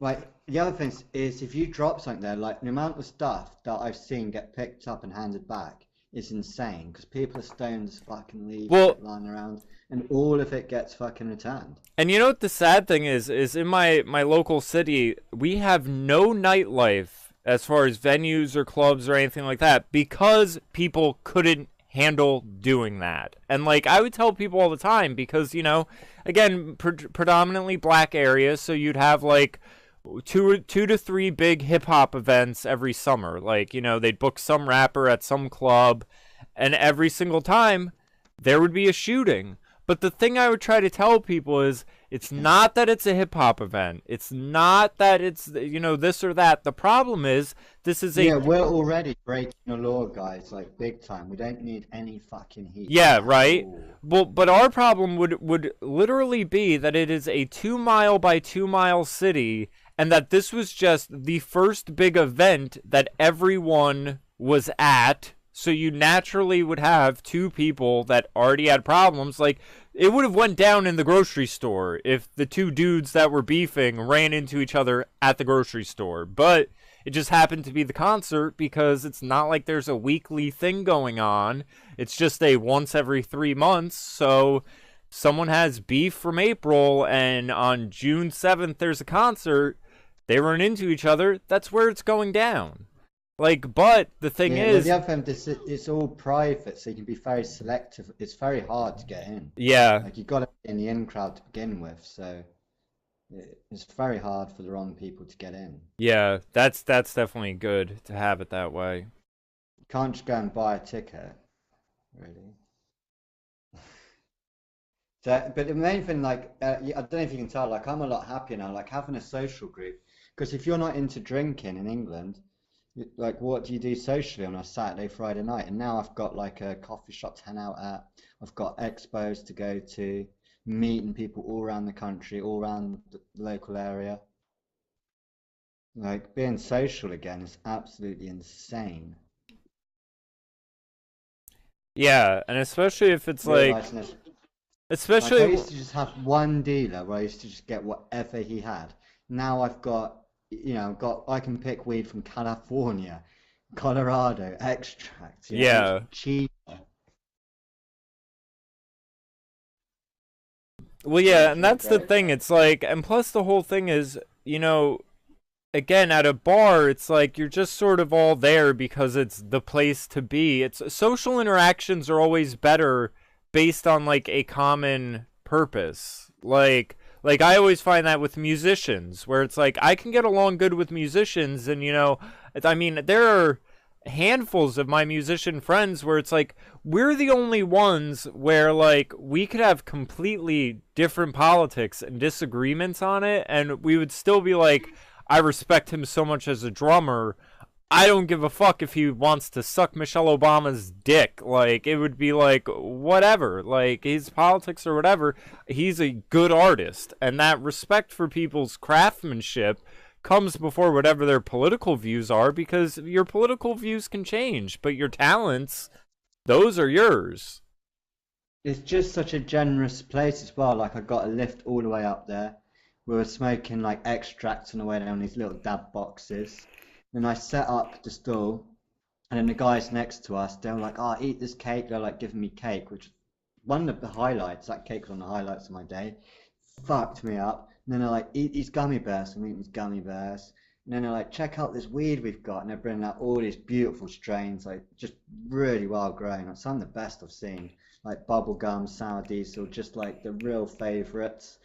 Like, the other thing is, if you drop something there, like, the amount of stuff that I've seen get picked up and handed back is insane, because people are stoned as fucking leaves lying around, and all of it gets fucking returned. And you know what the sad thing is in my local city, we have no nightlife as far as venues or clubs or anything like that, because people couldn't handle doing that. And, like, I would tell people all the time, because, you know, again, predominantly black areas, so you'd have, like, two to three big hip-hop events every summer. Like, you know, they'd book some rapper at some club, And every single time, there would be a shooting. But the thing I would try to tell people is, it's not that it's a hip-hop event. It's not that it's, this or that. The problem is, this is a... Yeah, we're already breaking the law, guys, like, big time. We don't need any fucking heat. Yeah, right? Well, but our problem would literally be that it is a 2-mile by 2-mile city, and that this was just the first big event that everyone was at. So you naturally would have 2 people that already had problems. Like, it would have went down in the grocery store if the 2 dudes that were beefing ran into each other at the grocery store. But it just happened to be the concert because it's not like there's a weekly thing going on. It's just a once every 3 months. So someone has beef from April, and on June 7th there's a concert. They run into each other. That's where it's going down. Like, but the thing is... Well, the other thing, it's all private, so you can be very selective. It's very hard to get in. Yeah. Like, you've got to be in the in crowd to begin with, so it's very hard for the wrong people to get in. Yeah, that's definitely good to have it that way. You can't just go and buy a ticket, really. So, but the main thing, like, I don't know if you can tell, like, I'm a lot happier now, like, having a social group. Because if you're not into drinking in England... Like, what do you do socially on a Saturday, Friday night? And now I've got like a coffee shop to hang out at. I've got expos to go to, meeting people all around the country, all around the local area. Like, being social again is absolutely insane. Yeah, and especially if it's like... Especially... Like, I used to just have one dealer where I used to just get whatever he had. Now I've got... I can pick weed from California, Colorado, extract. Yeah. Cheaper. Well, yeah, and that's the thing. It's like, and plus the whole thing is, again, at a bar, it's like you're just sort of all there because it's the place to be. It's social interactions are always better based on like a common purpose. Like, I always find that with musicians, where it's like, I can get along good with musicians, and, I mean, there are handfuls of my musician friends where it's like, we're the only ones where, like, we could have completely different politics and disagreements on it, and we would still be like, I respect him so much as a drummer, I don't give a fuck if he wants to suck Michelle Obama's dick. Like, it would be like, whatever. Like, his politics or whatever, he's a good artist. And that respect for people's craftsmanship comes before whatever their political views are, because your political views can change, but your talents, those are yours. It's just such a generous place as well. Like, I got a lift all the way up there. We were smoking, like, extracts on the way down these little dab boxes. Then I set up the stall, and then the guys next to us, they were like, "Oh, eat this cake." They're like giving me cake, which was one of the highlights. That cake was one of the highlights of my day. Fucked me up. And then they're like, "Eat these gummy bears." I'm eating these gummy bears. And then they're like, "Check out this weed we've got." And they're bringing out all these beautiful strains, like just really well grown. Like some of the best I've seen. Like bubblegum, sour diesel, just like the real favourites.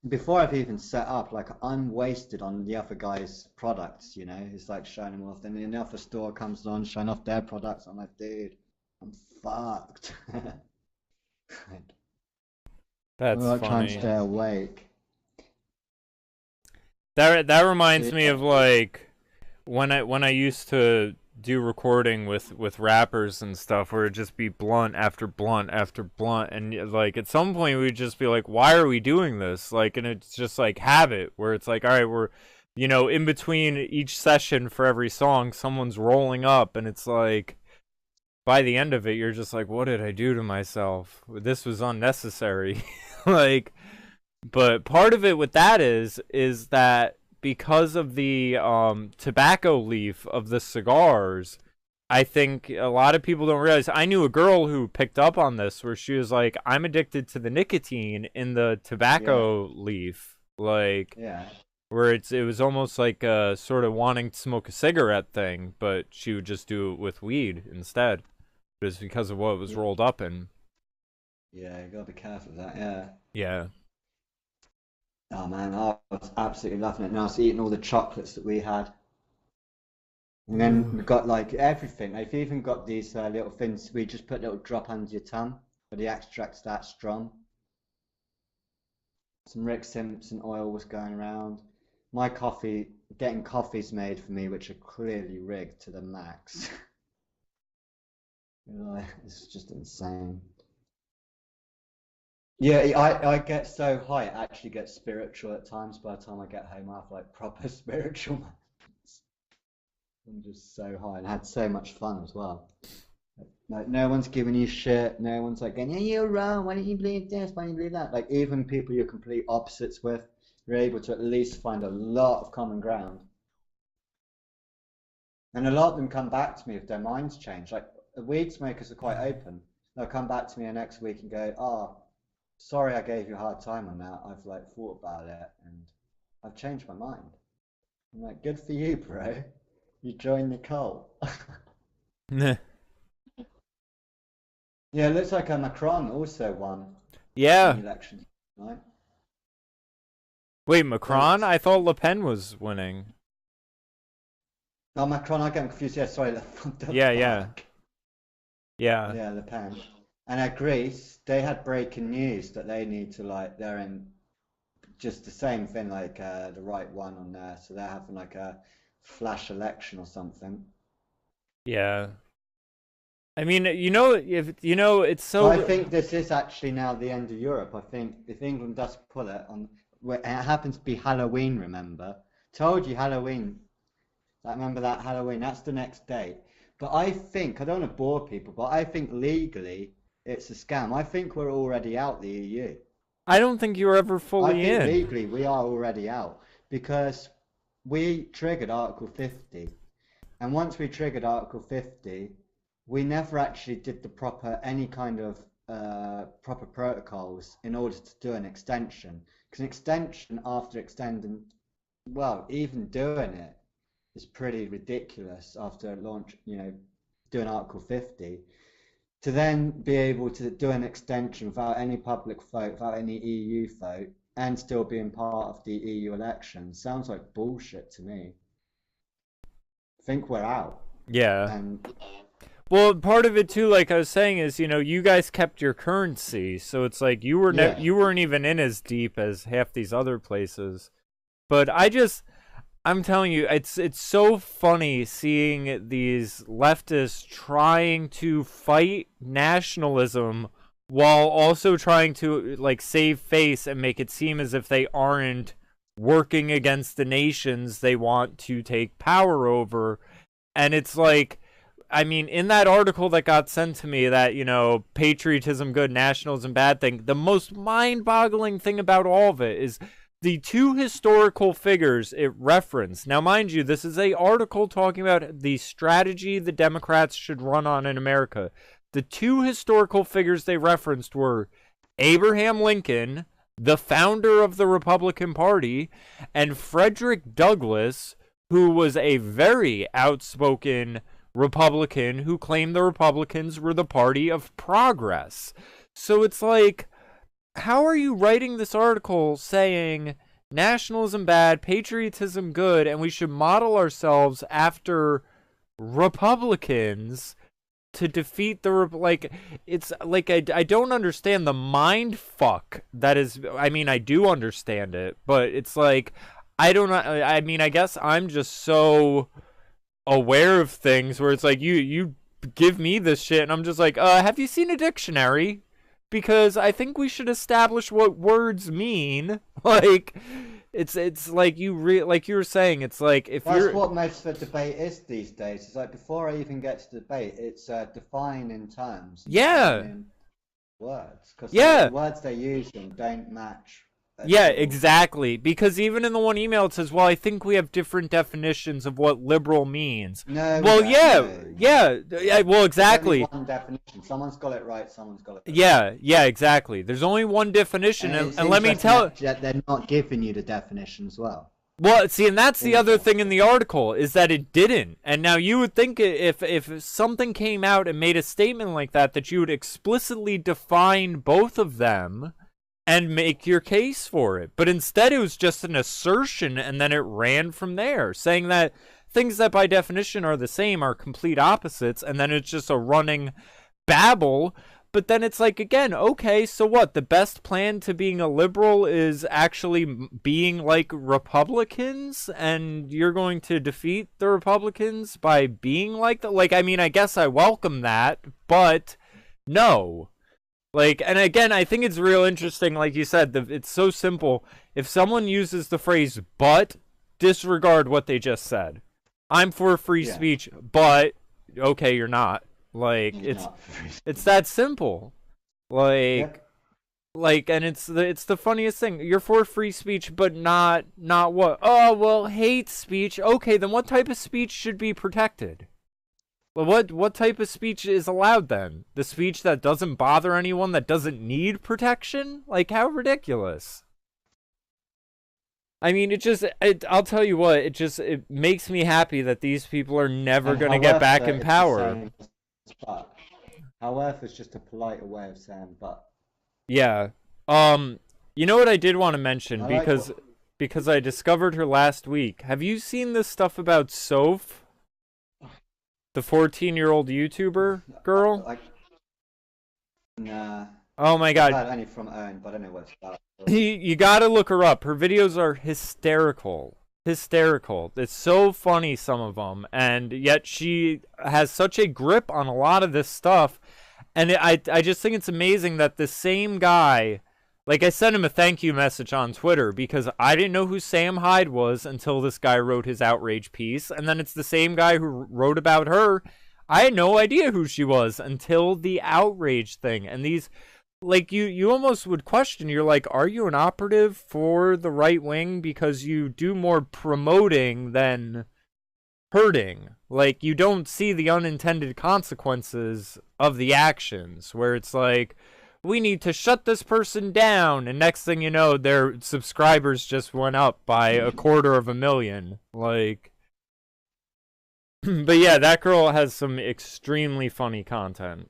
Before I've even set up, like I'm wasted on the other guy's products, it's like showing them off. Then the other store comes on, showing off their products. I'm like, dude, I'm fucked. That's I'm funny. trying to stay awake. That reminds me of like when I used to do recording with rappers and stuff, where it'd just be blunt after blunt after blunt, and like at some point we'd just be like, why are we doing this? Like, and it's just like habit, where it's like, all right, we're in between each session for every song someone's rolling up, and it's like by the end of it you're just like, what did I do to myself? This was unnecessary. Like, but part of it with that is that because of the tobacco leaf of the cigars, I think a lot of people don't realize. I knew a girl who picked up on this, where she was like, I'm addicted to the nicotine in the tobacco leaf. Like, where it was almost like a sort of wanting to smoke a cigarette thing, but she would just do it with weed instead. It was because of what it was rolled up in. Yeah, you gotta be careful of that, yeah. Yeah. Oh man, I was absolutely loving it. And I was eating all the chocolates that we had. And then we've got like everything. They've even got these little things we just put a little drop under your tongue, but the extract's that strong. Some Rick Simpson oil was going around. My coffee, getting coffees made for me, which are clearly rigged to the max. It's just insane. Yeah, I get so high, it actually gets spiritual at times. By the time I get home, I have like proper spiritual moments. I'm just so high and had so much fun as well. Like no one's giving you shit. No one's like going, "Yeah, you're wrong. Why don't you believe this? Why don't you believe that?" Like even people you're complete opposites with, you're able to at least find a lot of common ground. And a lot of them come back to me if their minds change. Like weed smokers are quite open. They'll come back to me the next week and go, "Oh, sorry, I gave you a hard time on that. I've like thought about it and I've changed my mind." I'm like, "Good for you, bro. You joined the cult." Nah. Yeah, it looks like Macron also won Yeah. the election, right? Wait, So Macron? I thought Le Pen was winning. oh, Macron, I get confused. Yeah, sorry, what the Yeah, yeah. fuck? Yeah. Yeah, Le Pen. And at Greece, they had breaking news that they need to like they're in just the same thing like the right one on there, so they're having like a flash election or something. Yeah. I mean, if it's So I so. think this is actually now the end of Europe. I think if England does pull it on, it happens to be Halloween. Remember, told you Halloween. I remember that Halloween. That's the next date. But I think I don't want to bore people, but I think legally it's a scam. I think we're already out the EU. I don't think you were ever I fully think in. legally we are already out because we triggered Article 50. And once we triggered Article 50, we never actually did the proper, any kind of proper protocols in order to do an extension. Because an extension after extending, well, even doing it is pretty ridiculous after launch, doing Article 50. To then be able to do an extension without any public vote, without any EU vote, and still being part of the EU election sounds like bullshit to me. I think we're out. Yeah. And Well, part of it too, like I was saying, is you guys kept your currency, so it's like yeah, you weren't even in as deep as half these other places. But I'm telling you, it's so funny seeing these leftists trying to fight nationalism while also trying to like save face and make it seem as if they aren't working against the nations they want to take power over. And it's like, I mean, in that article that got sent to me, that, patriotism good, nationalism bad thing, the most mind-boggling thing about all of it is the two historical figures it referenced. Now, mind you, this is a article talking about the strategy the Democrats should run on in America. The two historical figures they referenced were Abraham Lincoln, the founder of the Republican Party, and Frederick Douglass, who was a very outspoken Republican who claimed the Republicans were the party of progress. So it's like, how are you writing this article saying nationalism bad, patriotism good, and we should model ourselves after Republicans to defeat the like? It's like I don't understand the mind fuck that is. I mean, I do understand it, but it's like I don't know. I mean, I guess I'm just so aware of things where it's like you give me this shit and I'm just like, have you seen a dictionary? Because I think we should establish what words mean. Like it's like like you were saying, it's like if that's you're what most of the debate is these days. It's like before I even get to debate, it's defining terms and yeah. defining words because the Yeah. words they're using don't match at Yeah, all. exactly. Because even in the one email it says, "Well, I think we have different definitions of what liberal means." No, we Well, don't. yeah, No. yeah. Well, There's only exactly. one definition. Someone's got it right, someone's got it wrong. Yeah, exactly. There's only one definition, And it's and let me interesting tell. that they're not giving you the definition as well. Well, see, and that's the other thing in Interesting. the article is that it didn't. And now you would think if something came out and made a statement like that you would explicitly define both of them and make your case for it. But instead, it was just an assertion, and then it ran from there, saying that things that by definition are the same are complete opposites, and then it's just a running babble. But then it's like, again, okay, so what? The best plan to being a liberal is actually being like Republicans, and you're going to defeat the Republicans by being like that? Like, I mean, I guess I welcome that, but no. Like, and again, I think it's real interesting, like you said, it's so simple. If someone uses the phrase, but, disregard what they just said. I'm for free speech, but, okay, you're not. Like, it's that simple. Like, and it's the funniest thing. You're for free speech, but not what? Oh, well, hate speech. Okay, then what type of speech should be protected? Well, what type of speech is allowed then? The speech that doesn't bother anyone, that doesn't need protection? Like, how ridiculous. I mean, I'll tell you what, it makes me happy that these people are never going to get back in power. But however, it's just a politer way of saying but. Yeah. You know what I did want to mention, because I discovered her last week. Have you seen this stuff about Soph? The 14-year-old YouTuber girl? Nah. Oh my god. I've heard only from Owen, but I don't know what it's about. You gotta look her up. Her videos are hysterical. It's so funny, some of them, and yet she has such a grip on a lot of this stuff. And I just think it's amazing that the same guy, like, I sent him a thank you message on Twitter because I didn't know who Sam Hyde was until this guy wrote his outrage piece, and then it's the same guy who wrote about her. I had no idea who she was until the outrage thing. And these, like, you almost would question, you're like, are you an operative for the right wing? Because you do more promoting than hurting. Like, you don't see the unintended consequences of the actions, where it's like, we need to shut this person down, and next thing you know, their subscribers just went up by 250,000. Like, but yeah, that girl has some extremely funny content.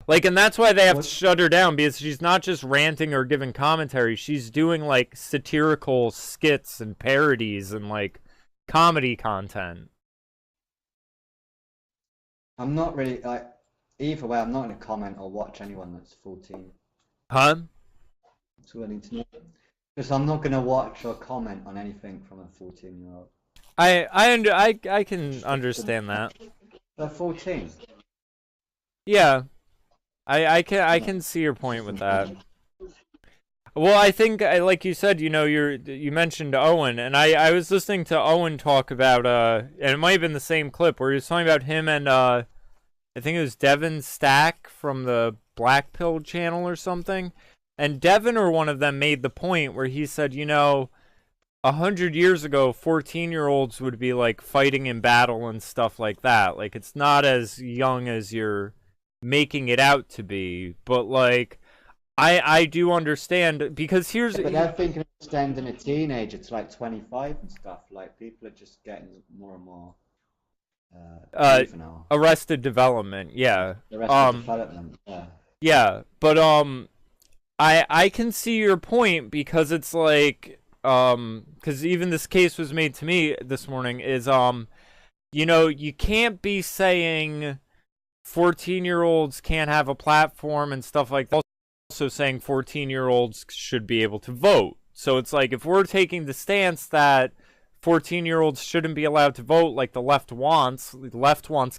Like, and that's why they have to shut her down, because she's not just ranting or giving commentary. She's doing, like, satirical skits and parodies and, like, comedy content. I'm not really, like, either way, I'm not going to comment or watch anyone that's 14. Huh? It's what I need to know. Because I'm not going to watch or comment on anything from a 14-year-old. I can understand that. They're 14. Yeah. I can see your point with that. Well, I think, like you said, you know, you mentioned Owen, and I was listening to Owen talk about, and it might have been the same clip, where he was talking about him and, I think it was Devin Stack from the Black Pill channel or something, and Devin or one of them made the point where he said, you know, 100 years ago, 14-year-olds would be, like, fighting in battle and stuff like that. Like, it's not as young as you're making it out to be, but, like, I do understand, because here's... Yeah, but they're thinking of extending a teenager to, like, 25 and stuff. Like, people are just getting more and more juvenile. Arrested Development, yeah. Arrested Development, yeah. Yeah, but, I can see your point, because it's like, because even this case was made to me this morning, is, you know, you can't be saying 14-year-olds can't have a platform and stuff like that. Also saying 14-year-olds should be able to vote. So it's like, if we're taking the stance that 14-year-olds shouldn't be allowed to vote like the left wants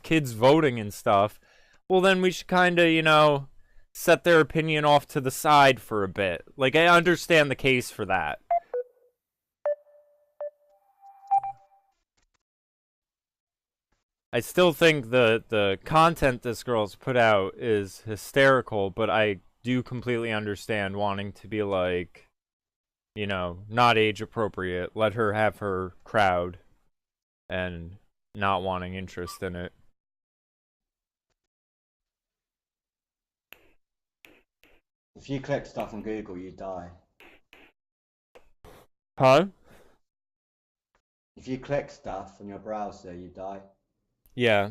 kids voting and stuff, well, then we should kind of, you know, set their opinion off to the side for a bit. Like, I understand the case for that. I still think the content this girl's put out is hysterical, but I do completely understand wanting to be like, you know, not age appropriate. Let her have her crowd and not wanting interest in it. If you click stuff on Google, you die. Huh? If you click stuff on your browser, you die. Yeah.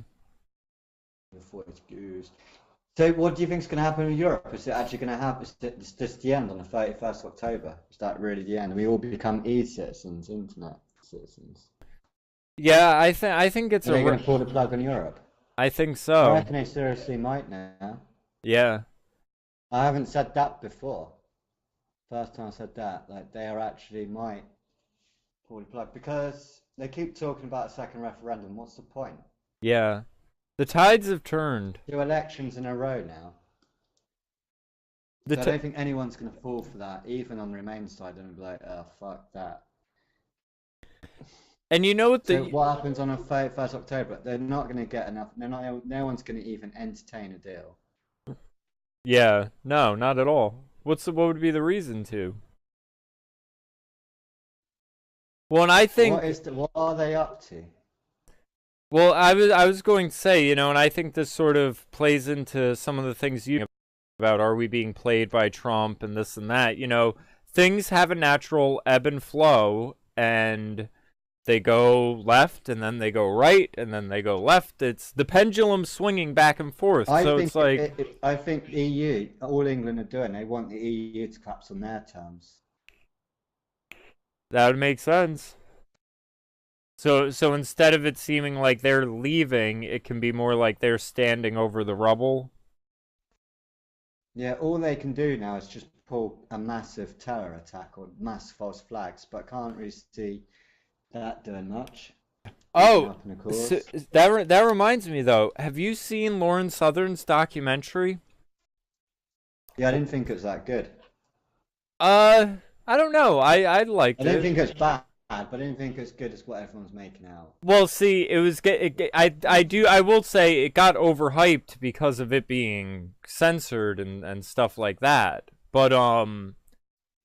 Before it's used. So what do you think is going to happen in Europe? Is it actually going to happen? Is this the end on the 31st of October? Is that really the end? We all become e-citizens, internet citizens? Yeah, I think it's Are they going to pull the plug on Europe? I think I so. reckon they seriously might now. Yeah. I haven't said that before. First time I said that, like they are actually might pull the plug because they keep talking about a second referendum. What's the point? Yeah. The tides have turned. 2 elections in a row now. The So I t don't think anyone's going to fall for that, even on the Remain side. They're going to be like, oh, fuck that. And you know what So what happens on a 1st October? They're not going to get enough. They're not. No one's going to even entertain a deal. Yeah, no, not at all. What would be the reason to? Well, and I think What are they up to? well, I was going to say, you know, and I think this sort of plays into some of the things you about are we being played by Trump and this and that. You know, things have a natural ebb and flow, and they go left and then they go right and then they go left. It's the pendulum swinging back and forth. So it's like I think EU, all England are doing, they want the EU to collapse on their terms. that would make sense. So instead of it seeming like they're leaving, it can be more like they're standing over the rubble. Yeah, all they can do now is just pull a massive terror attack or mass false flags, but I can't really see that doing much. Oh, so that reminds me though. Have you seen Lauren Southern's documentary? Yeah, I didn't think it was that good. I don't know. I liked I it. don't think it's bad, but I didn't think it's good as what everyone's making out. Well, see, I will say it got overhyped because of it being censored and stuff like that. But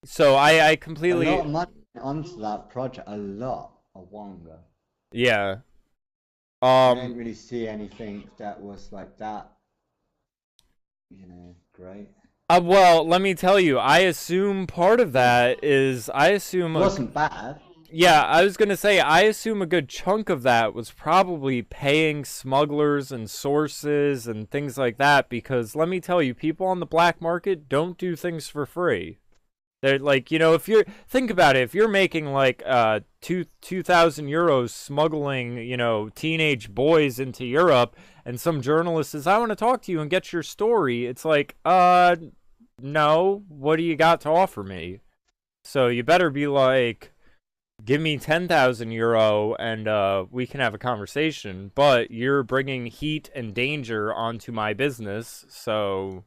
so I completely A lot of money onto that project, a lot of Wonga. yeah. I didn't really see anything that was like that, great. Well, let me tell you, I assume part of that is It wasn't bad. yeah, I was gonna say I assume a good chunk of that was probably paying smugglers and sources and things like that, because let me tell you, people on the black market don't do things for free. They're like, you know, if you're think about it, if you're making like 2,000 euros smuggling, you know, teenage boys into Europe, and some journalist says, I want to talk to you and get your story, it's like, no, what do you got to offer me? So you better be like, give me 10,000 euro and we can have a conversation, but you're bringing heat and danger onto my business, so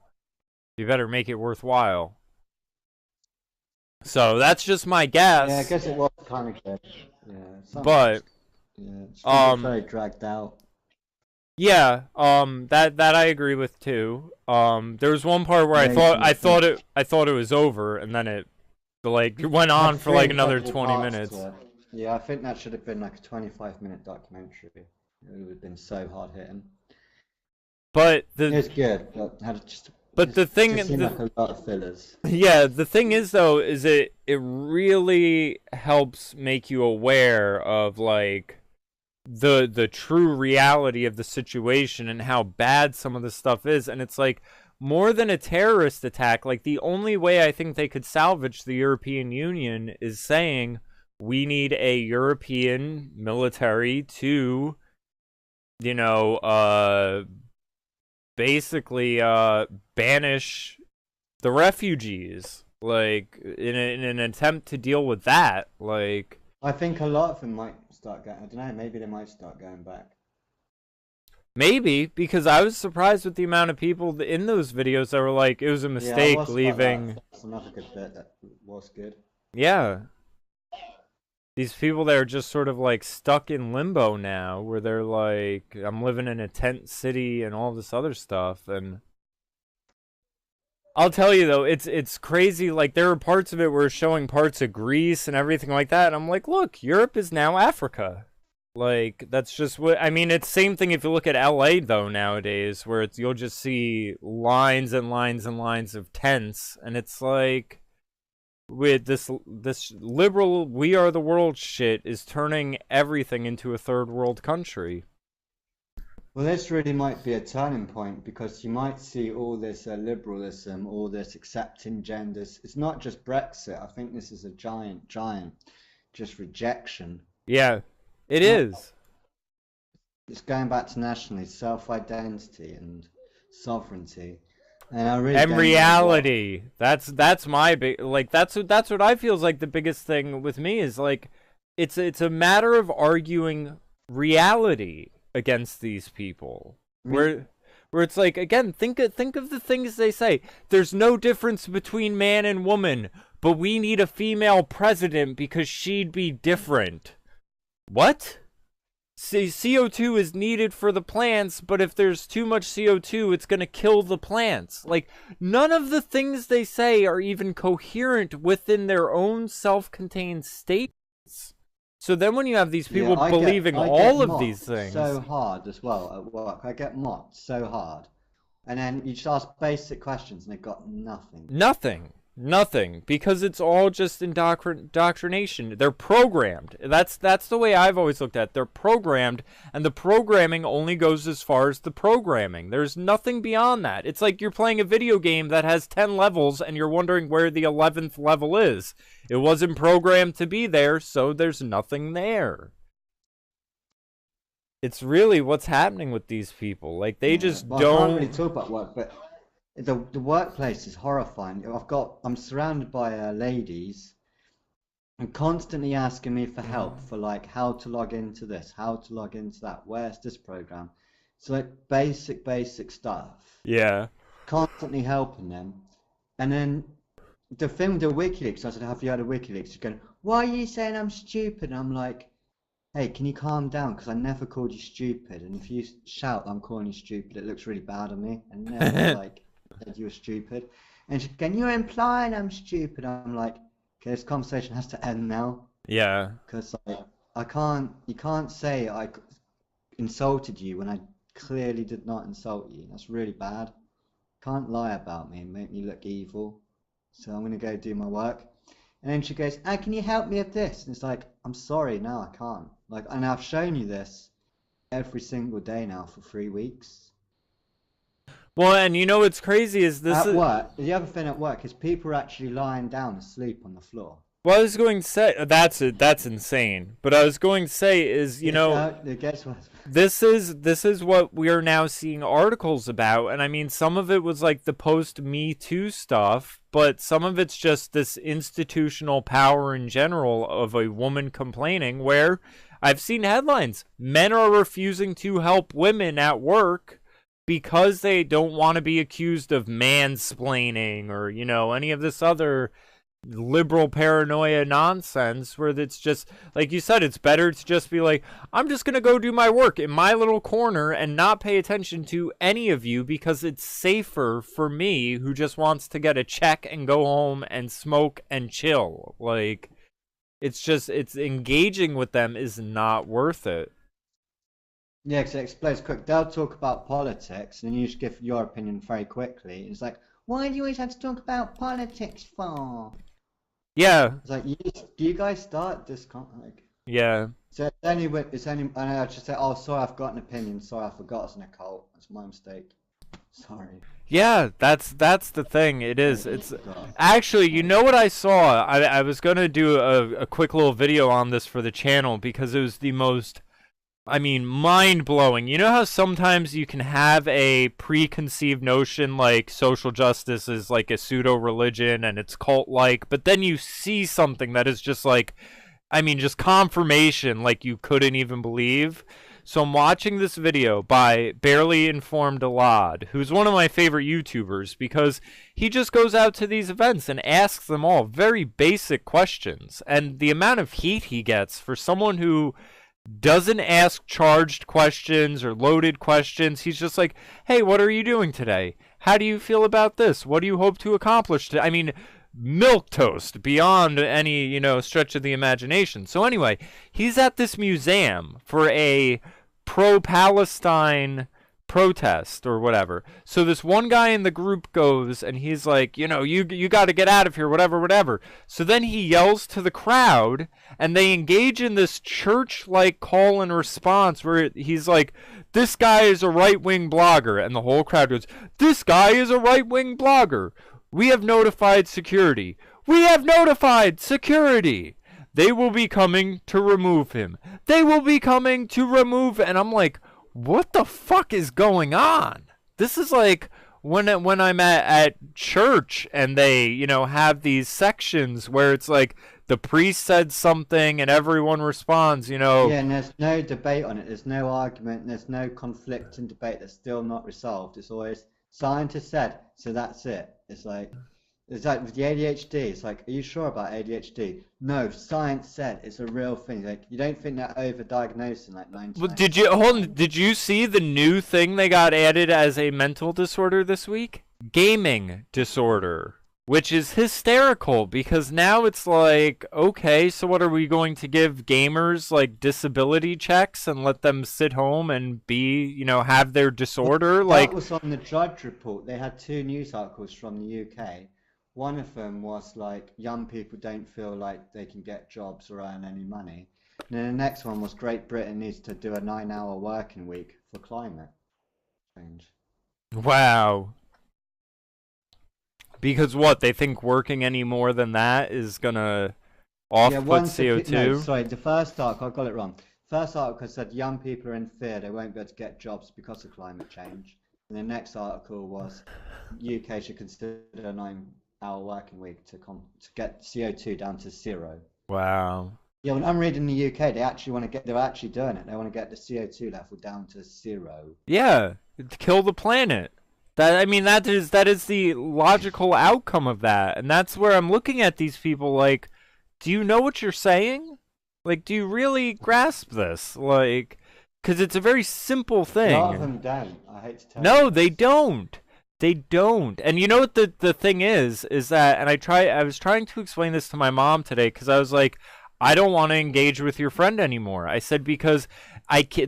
you better make it worthwhile. So that's just my guess. Yeah, I guess it was kind of good. Yeah, but yeah, it's very dragged out. Yeah, that I agree with too. There was one part where I thought it was over, and then it like went on for like another 20 minutes. Yeah, I think that should have been like a 25-minute documentary. It would have been so hard hitting. But it's good, but had just. But the thing, like a lot of fillers. Yeah, the thing is though, is it really helps make you aware of like the true reality of the situation and how bad some of the stuff is, and it's like more than a terrorist attack. Like the only way I think they could salvage the European Union is saying we need a European military to, you know, basically banish the refugees, like in an attempt to deal with that. Like I think a lot of them might start going, I don't know, maybe they might start going back. Maybe, because I was surprised with the amount of people in those videos that were like, it was a mistake leaving. That's another good bit that was good. Yeah. These people that are just sort of like stuck in limbo now, where they're like, I'm living in a tent city and all this other stuff. And I'll tell you though, it's crazy. Like there are parts of it where it's showing parts of Greece and everything like that. And I'm like, look, Europe is now Africa. Like that's just what I mean. It's the same thing if you look at LA though nowadays, where you'll just see lines and lines and lines of tents, and it's like, with this liberal we are the world shit is turning everything into a third world country. Well, this really might be a turning point, because you might see all this liberalism, all this accepting genders. It's not just Brexit. I think this is a giant just rejection. Yeah, it is. it's going back to nationalism, self-identity and sovereignty. And I really And don't know reality. That's my big, like, that's what I feel is like the biggest thing with me is like it's a matter of arguing reality against these people. Where it's like, again, think of the things they say. There's no difference between man and woman, but we need a female president because she'd be different. What? CO2 is needed for the plants, but if there's too much CO2, it's going to kill the plants. Like, none of the things they say are even coherent within their own self-contained statements. So then when you have these people believing all of these things... so hard as well at work. I get mocked so hard. And then you just ask basic questions and they've got nothing. Nothing, because it's all just indoctrination. They're programmed. That's the way I've always looked at it. They're programmed, and the programming only goes as far as the programming. There's nothing beyond that. It's like you're playing a video game that has 10 levels, and you're wondering where the 11th level is. It wasn't programmed to be there, so there's nothing there. It's really what's happening with these people. Like, they just don't... I can't really talk about work, but... The workplace is horrifying. I'm surrounded by ladies and constantly asking me for help for like how to log into this, how to log into that, where's this program. So like basic stuff. Yeah. Constantly helping them. And then the thing with the WikiLeaks, I said, have you heard of WikiLeaks? She's going, why are you saying I'm stupid? And I'm like, hey, can you calm down? Because I never called you stupid. And if you shout I'm calling you stupid, it looks really bad on me. And never like... said you were stupid, and she's going, you're implying I'm stupid. I'm like, okay, this conversation has to end now. Yeah. Because you can't say I insulted you when I clearly did not insult you. That's really bad. Can't lie about me and make me look evil. So I'm gonna go do my work. And then she goes, can you help me with this? And it's like, I'm sorry, no, I can't. Like, and I've shown you this every single day now for 3 weeks. Well, and you know what's crazy is this at work. The other thing at work is people are actually lying down asleep on the floor. Well, I was going to say that's insane. But I was going to say is, you know, guess what? This is what we are now seeing articles about, and I mean some of it was like the post Me Too stuff, but some of it's just this institutional power in general of a woman complaining where I've seen headlines. Men are refusing to help women at work because they don't want to be accused of mansplaining or, you know, any of this other liberal paranoia nonsense where it's just, like you said, it's better to just be like, I'm just going to go do my work in my little corner and not pay attention to any of you because it's safer for me who just wants to get a check and go home and smoke and chill. Like, it's just, it's engaging with them is not worth it. Yeah, because it explains quick. They'll talk about politics, and then you just give your opinion very quickly. It's like, why do you always have to talk about politics for? Yeah. It's like, do you guys start this like? Yeah. So it's only, and I just say, oh, sorry, I've got an opinion. Sorry, I forgot it's Nicole. That's my mistake. Sorry. Yeah, that's the thing. It is. It's actually, you know what I saw? I was gonna do a quick little video on this for the channel because it was the most. I mean, mind-blowing. You know how sometimes you can have a preconceived notion like social justice is like a pseudo-religion and it's cult-like, but then you see something that is just like, I mean, just confirmation like you couldn't even believe. So I'm watching this video by Barely Informed Alad, who's one of my favorite YouTubers because he just goes out to these events and asks them all very basic questions. And the amount of heat he gets for someone who doesn't ask charged questions or loaded questions. He's just like, hey, what are you doing today? How do you feel about this? What do you hope to accomplish today? I mean, milquetoast beyond any, you know, stretch of the imagination. So anyway, he's at this museum for a pro-Palestine protest or whatever. So this one guy in the group goes and he's like, you know, you got to get out of here, whatever. So then he yells to the crowd and they engage in this church-like call and response where he's like, this guy is a right-wing blogger. And the whole crowd goes, this guy is a right-wing blogger. We have notified security. We have notified security. They will be coming to remove him. They will be coming to remove. And I'm like, what the fuck is going on? This is like when I'm at church and they, you know, have these sections where it's like the priest said something and everyone responds, you know. Yeah, and there's no debate on it. There's no argument. There's no conflict and debate that's still not resolved. It's always scientists said, so that's it. It's like with the ADHD. It's like, are you sure about ADHD? No, science said it's a real thing. Like, you don't think they're overdiagnosing like 99%? Well, did you see the new thing they got added as a mental disorder this week? Gaming disorder. Which is hysterical because now it's like, okay, so what are we going to give gamers like disability checks and let them sit home and be, you know, have their disorder? That Like, was on the Drudge Report. They had 2 news articles from the UK. One of them was like, young people don't feel like they can get jobs or earn any money. And then the next one was Great Britain needs to do a 9-hour working week for climate change. wow. Because what, they think working any more than that is gonna offput CO2? No, sorry, the first article, I got it wrong. First article said young people are in fear they won't be able to get jobs because of climate change. And the next article was UK should consider a 9-hour working week to get CO2 down to 0. Wow. Yeah, when I'm reading the UK, they're actually doing it. They want to get the CO2 level down to 0. Yeah, kill the planet. That is the logical outcome of that. And that's where I'm looking at these people like, do you know what you're saying? Like, do you really grasp this? Like, because it's a very simple thing. A lot of them don't. I hate to tell you. No, they don't. They don't. And you know what the thing is that, and I was trying to explain this to my mom today because I was like, I don't want to engage with your friend anymore. I said because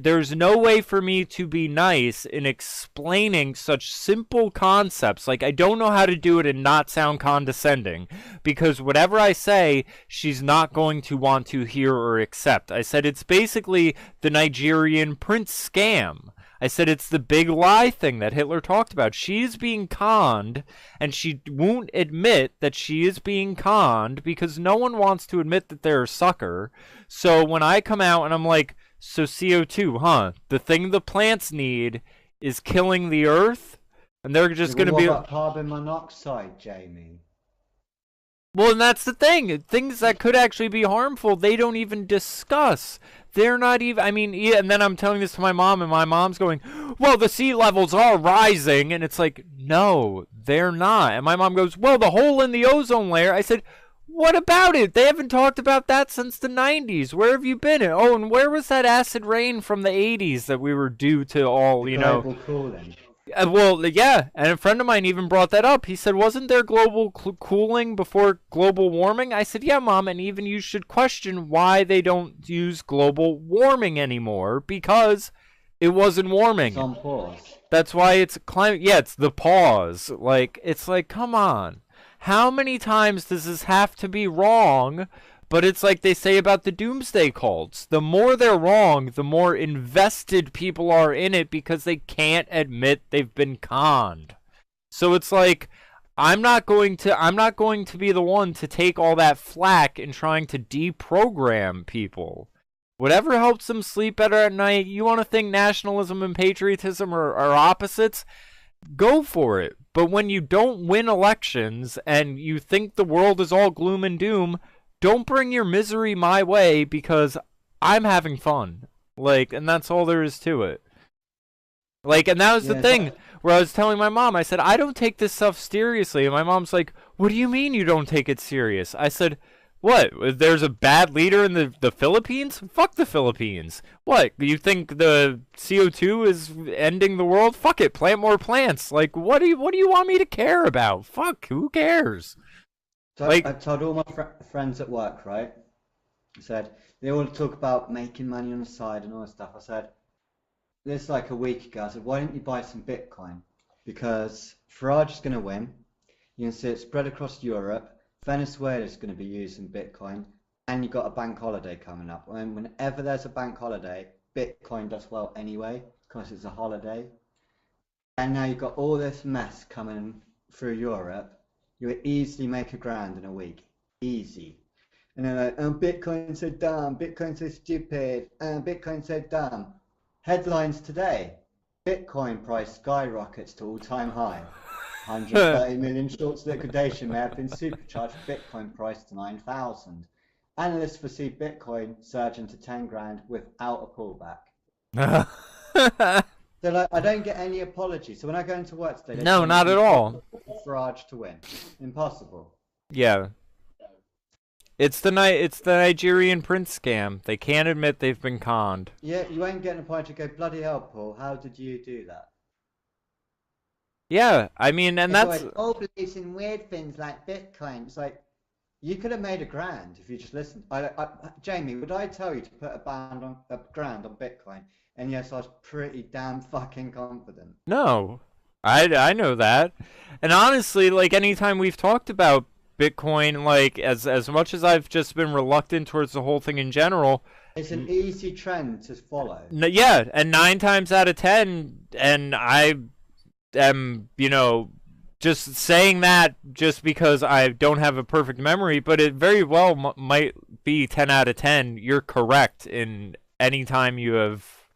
there's no way for me to be nice in explaining such simple concepts. Like, I don't know how to do it and not sound condescending because whatever I say, she's not going to want to hear or accept. I said it's basically the Nigerian prince scam. I said it's the big lie thing that Hitler talked about. She is being conned, and she won't admit that she is being conned because no one wants to admit that they're a sucker. So when I come out and I'm like, so CO2, huh? The thing the plants need is killing the earth? And they're just going to be... What about carbon monoxide, Jamie? Well, and that's the thing. Things that could actually be harmful, they don't even discuss. They're not even, yeah, and then I'm telling this to my mom, and my mom's going, well, the sea levels are rising. And it's like, no, they're not. And my mom goes, well, the hole in the ozone layer. I said, what about it? They haven't talked about that since the 90s. Where have you been? Oh, and where was that acid rain from the 80s that we were due to all, Global cooling. Well, yeah, and a friend of mine even brought that up. He said, wasn't there global cooling before global warming? I said, yeah, Mom, and even you should question why they don't use global warming anymore, because it wasn't warming. It's on pause. That's why it's climate. Yeah, it's the pause. Like, it's like, come on. How many times does this have to be wrong? But it's like they say about the doomsday cults. The more they're wrong, the more invested people are in it because they can't admit they've been conned. So it's like, I'm not going to be the one to take all that flack in trying to deprogram people. Whatever helps them sleep better at night, you want to think nationalism and patriotism are opposites? Go for it. But when you don't win elections and you think the world is all gloom and doom, don't bring your misery my way because I'm having fun. Like, and that's all there is to it. Like, and that was the thing where I was telling my mom, I said, I don't take this stuff seriously. And my mom's like, what do you mean you don't take it serious? I said, what? There's a bad leader in the Philippines? Fuck the Philippines. What? You think the CO2 is ending the world? Fuck it. Plant more plants. Like, what do you want me to care about? Fuck, who cares? So like, I've told all my friends at work, right? I said, they all talk about making money on the side and all that stuff. I said, this like a week ago, I said, why don't you buy some Bitcoin? Because Farage's going to win. You can see it spread across Europe. Venezuela's going to be using Bitcoin. And you've got a bank holiday coming up. And whenever there's a bank holiday, Bitcoin does well anyway, because it's a holiday. And now you've got all this mess coming through Europe. You would easily make $1,000 in a week. Easy. And they're like, oh, Bitcoin's so dumb, Bitcoin's so stupid, Bitcoin's so dumb. Headlines today: Bitcoin price skyrockets to all-time high. 130 million shorts liquidation may have been supercharged Bitcoin price to 9,000. Analysts foresee Bitcoin surging to 10 grand without a pullback. So like, I don't get any apology. So when I go into work today, no, not at all. Farage to win, impossible. Yeah, it's the Nigerian prince scam. They can't admit they've been conned. Yeah, you ain't getting a apology. Go bloody hell, Paul. How did you do that? Yeah, I mean, and that's all believes in weird things like Bitcoin. It's like you could have made $1,000 if you just listened. Jamie, would I tell you to put $1,000 on Bitcoin? And yes, I was pretty damn fucking confident. No, I know that. And honestly, like anytime we've talked about Bitcoin, like as much as I've just been reluctant towards the whole thing in general, it's an easy trend to follow. Yeah, and 9 times out of 10, and I am, just saying that just because I don't have a perfect memory, but it very well might be 10 out of 10. You're correct in any time you have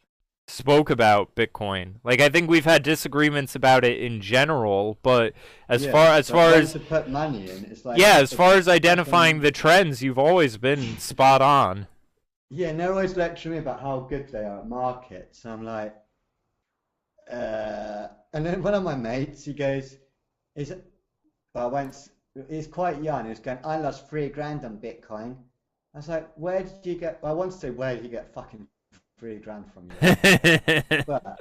spoke about Bitcoin. Like, I think we've had disagreements about it in general, but as far as to put money in, it's like, as far as identifying the trends, you've always been spot on. Yeah, and they're always lecturing me about how good they are at markets. So I'm like, and then one of my mates, he goes, he's quite young. He was going, I lost $3,000 on Bitcoin. I was like, where did you get? I want to say, where did you get fucking $3,000 from you? But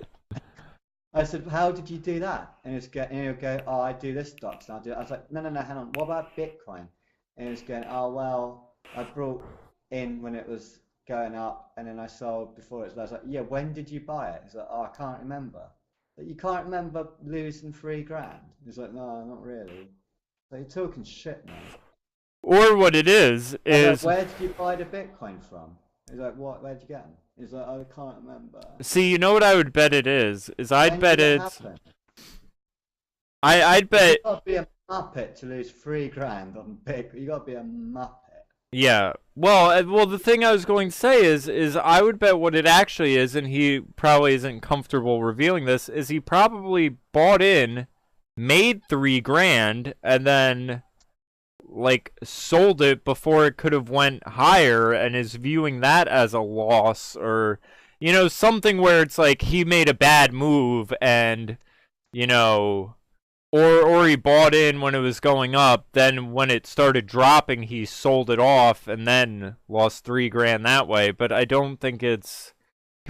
I said, how did you do that? And he'll go, oh, I do this stocks and I'll do it. I was like, no, hang on. What about Bitcoin? And he was going, oh, well, I brought in when it was going up and then I sold before it. I was like, yeah, when did you buy it? He's like, oh, I can't remember. But you can't remember losing $3,000? He's like, no, not really. So you're talking shit, man. Or what it is like, where did you buy the Bitcoin from? He's like, what? Where'd you get them? He's like, I can't remember. See, you know what I would bet it is I'd bet it's... I'd bet... You gotta be a muppet to lose $3,000 on Bitcoin. You gotta be a muppet. Yeah. Well, the thing I was going to say is I would bet what it actually is, and he probably isn't comfortable revealing this, is he probably bought in, made $3,000, and then like sold it before it could have went higher and is viewing that as a loss, or something where it's like he made a bad move and or he bought in when it was going up, then when it started dropping he sold it off and then lost $3,000 that way. But I don't think he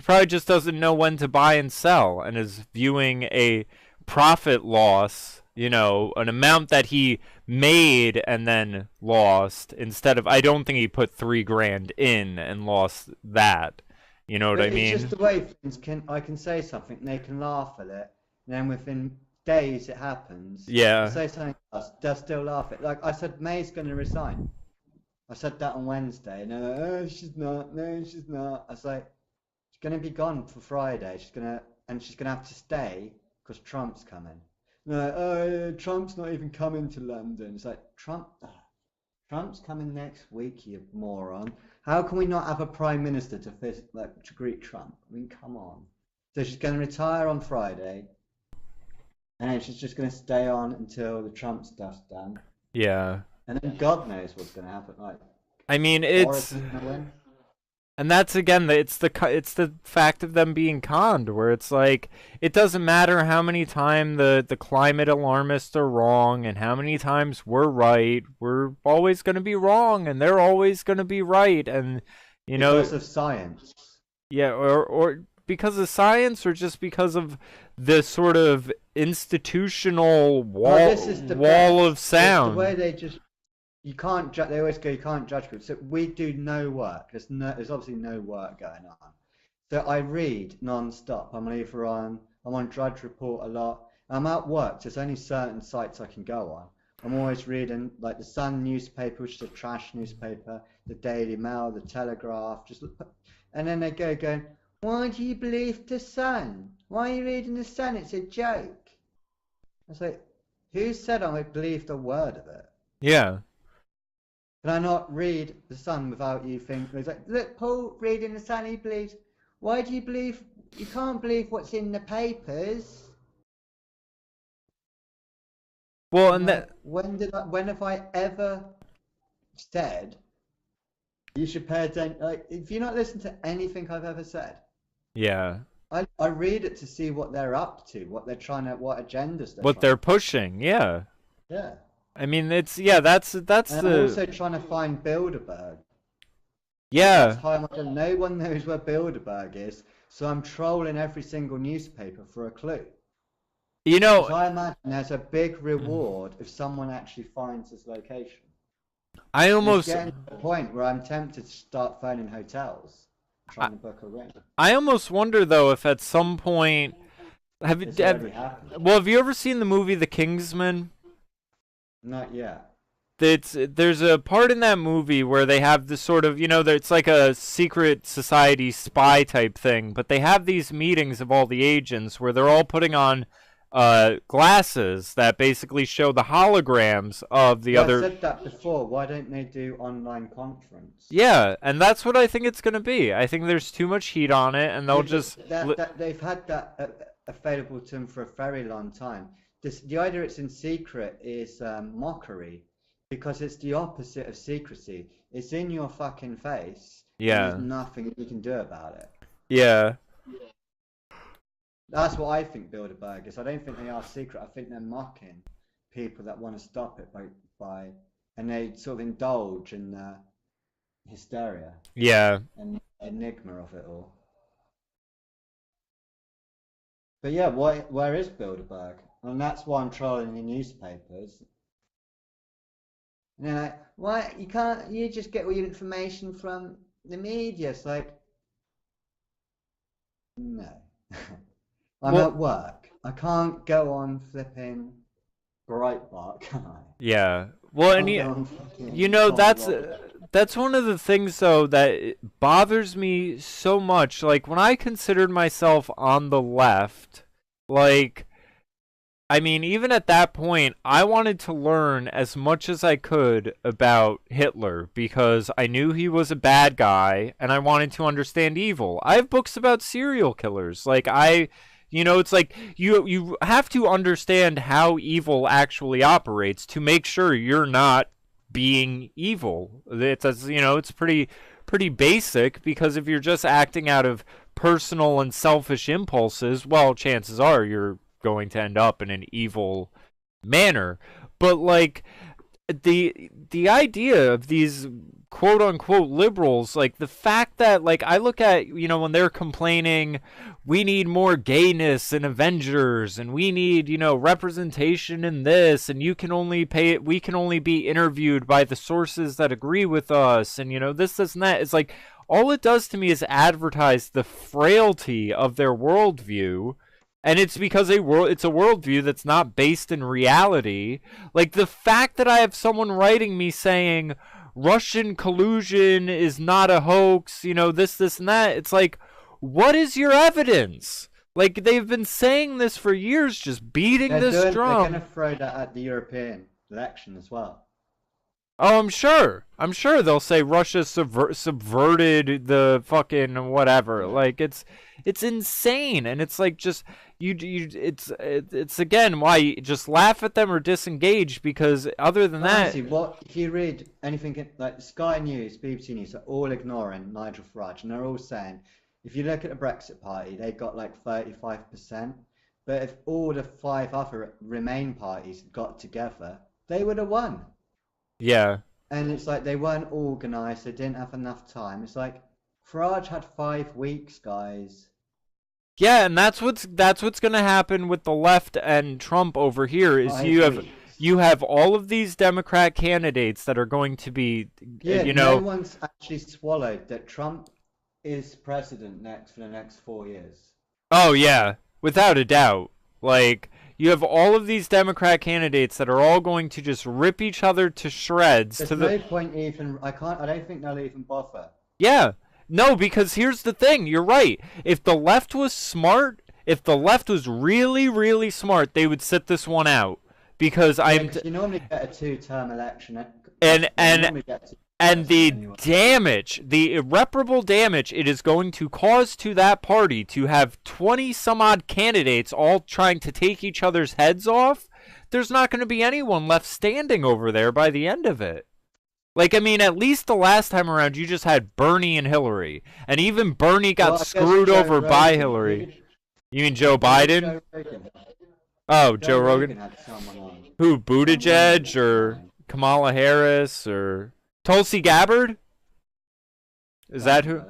probably just doesn't know when to buy and sell and is viewing a profit loss, an amount that he made and then lost, instead of, I don't think he put $3,000 in and lost that. You know what I mean? It's just the way things I can say something and they can laugh at it, and then within days it happens. Yeah. I say something else, they'll still laugh at it. Like I said, May's going to resign. I said that on Wednesday, and they're like, oh, she's not. No, she's not. I was like, she's going to be gone for Friday. She's going to have to stay because Trump's coming. No, oh, Trump's not even coming to London. It's like, Trump's coming next week, you moron. How can we not have a prime minister to greet Trump? I mean, come on. So she's going to retire on Friday, and then she's just going to stay on until the Trump stuff's done. Yeah. And then God knows what's going to happen. Like, I mean, and that's again, it's the fact of them being conned, where it's like, it doesn't matter how many times the climate alarmists are wrong and how many times we're right. We're always going to be wrong, and they're always going to be right, and because of science. Yeah, or because of science, or just because of the sort of institutional wall of sound. The way they just. You can't judge. They always go, you can't judge people. So we do no work. There's obviously no work going on. So I read non-stop. I'm on Drudge Report a lot. I'm at work. So there's only certain sites I can go on. I'm always reading like the Sun newspaper, which is a trash newspaper, the Daily Mail, the Telegraph. And then they going, why do you believe the Sun? Why are you reading the Sun? It's a joke. I was like, who said I believed a word of it? Yeah. Can I not read the Sun without you thinking? It's like, look, Paul reading the Sun, he believes. Why do you believe you can't believe what's in the papers. Well, and that when have I ever said you should pay attention? Like, if you not listen to anything I've ever said, yeah, I read it to see what they're up to, what they're trying to, what agendas they're pushing. Yeah. Yeah. I mean, it's that's and the. I'm also trying to find Bilderberg. Yeah. That's how no one knows where Bilderberg is, so I'm trolling every single newspaper for a clue. You know, I imagine there's a big reward if someone actually finds this location. I almost getting to the point where I'm tempted to start phoning hotels, trying to book a room. I almost wonder though if at some point have you ever seen the movie The Kingsman? Not yet. There's a part in that movie where they have this sort of, it's like a secret society spy type thing, but they have these meetings of all the agents where they're all putting on glasses that basically show the holograms of the other. I said that before. Why don't they do online conference? Yeah, and that's what I think it's going to be. I think there's too much heat on it, and they'll they've had that available to them for a very long time. The idea it's in secret is mockery, because it's the opposite of secrecy. It's in your fucking face. Yeah. There's nothing you can do about it. Yeah. That's what I think Bilderberg is. I don't think they are secret. I think they're mocking people that want to stop it by and they sort of indulge in the hysteria. Yeah. And enigma of it all. But yeah, where is Bilderberg? And that's why I'm trolling the newspapers. And they're like, why you just get all your information from the media? It's like, no. I'm at work. I can't go on flipping Breitbart, can I? Yeah. Well, and that's one of the things though that bothers me so much. Like when I considered myself on the left, like, I mean, even at that point, I wanted to learn as much as I could about Hitler because I knew he was a bad guy and I wanted to understand evil. I have books about serial killers. Like it's like you have to understand how evil actually operates to make sure you're not being evil. It's pretty basic, because if you're just acting out of personal and selfish impulses, well, chances are you're going to end up in an evil manner. But like the idea of these quote unquote liberals, like the fact that, like, I look at, when they're complaining we need more gayness in Avengers and we need, representation in this, and we can only be interviewed by the sources that agree with us, and this and that. It's like all it does to me is advertise the frailty of their worldview. And it's because it's a worldview that's not based in reality. Like the fact that I have someone writing me saying Russian collusion is not a hoax, this and that. It's like, what is your evidence? Like they've been saying this for years, just beating this drum. They're going to throw that at the European election as well. Oh, I'm sure they'll say Russia subverted the fucking whatever. Like it's insane, and it's like just it's again why you just laugh at them or disengage, because other than Honestly, that, if you read anything like Sky News, BBC News, are all ignoring Nigel Farage, and they're all saying if you look at the Brexit Party, they got like 35%, but if all the 5 other Remain parties got together, they would have won. Yeah. And it's like they weren't organised, they didn't have enough time. It's like Farage had 5 weeks, guys. Yeah, and that's what's gonna happen with the left and Trump over here is you have all of these Democrat candidates that are going to be no one's actually swallowed that Trump is president for the next 4 years. Oh yeah, without a doubt. Like you have all of these Democrat candidates that are all going to just rip each other to shreds. There's no point even. I don't think they'll even bother. Yeah, no, because here's the thing. You're right. If the left was smart, if the left was really, really smart, they would sit this one out. Because you normally get a 2-term election. And And the damage, the irreparable damage it is going to cause to that party to have 20 some odd candidates all trying to take each other's heads off, there's not going to be anyone left standing over there by the end of it. Like, I mean, at least the last time around, you just had Bernie and Hillary. And even Bernie got screwed over by Hillary. You mean Joe Biden? Oh, Joe Rogan? Who, Buttigieg or Kamala Harris or Tulsi Gabbard? Is that who?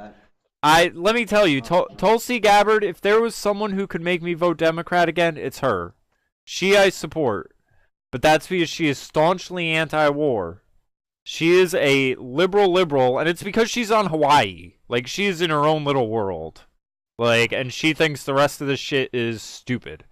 Let me tell you, Tulsi Gabbard, if there was someone who could make me vote Democrat again, it's her. She I support. But that's because she is staunchly anti-war. She is a liberal, and it's because she's on Hawaii. Like, she's in her own little world. Like, and she thinks the rest of the shit is stupid.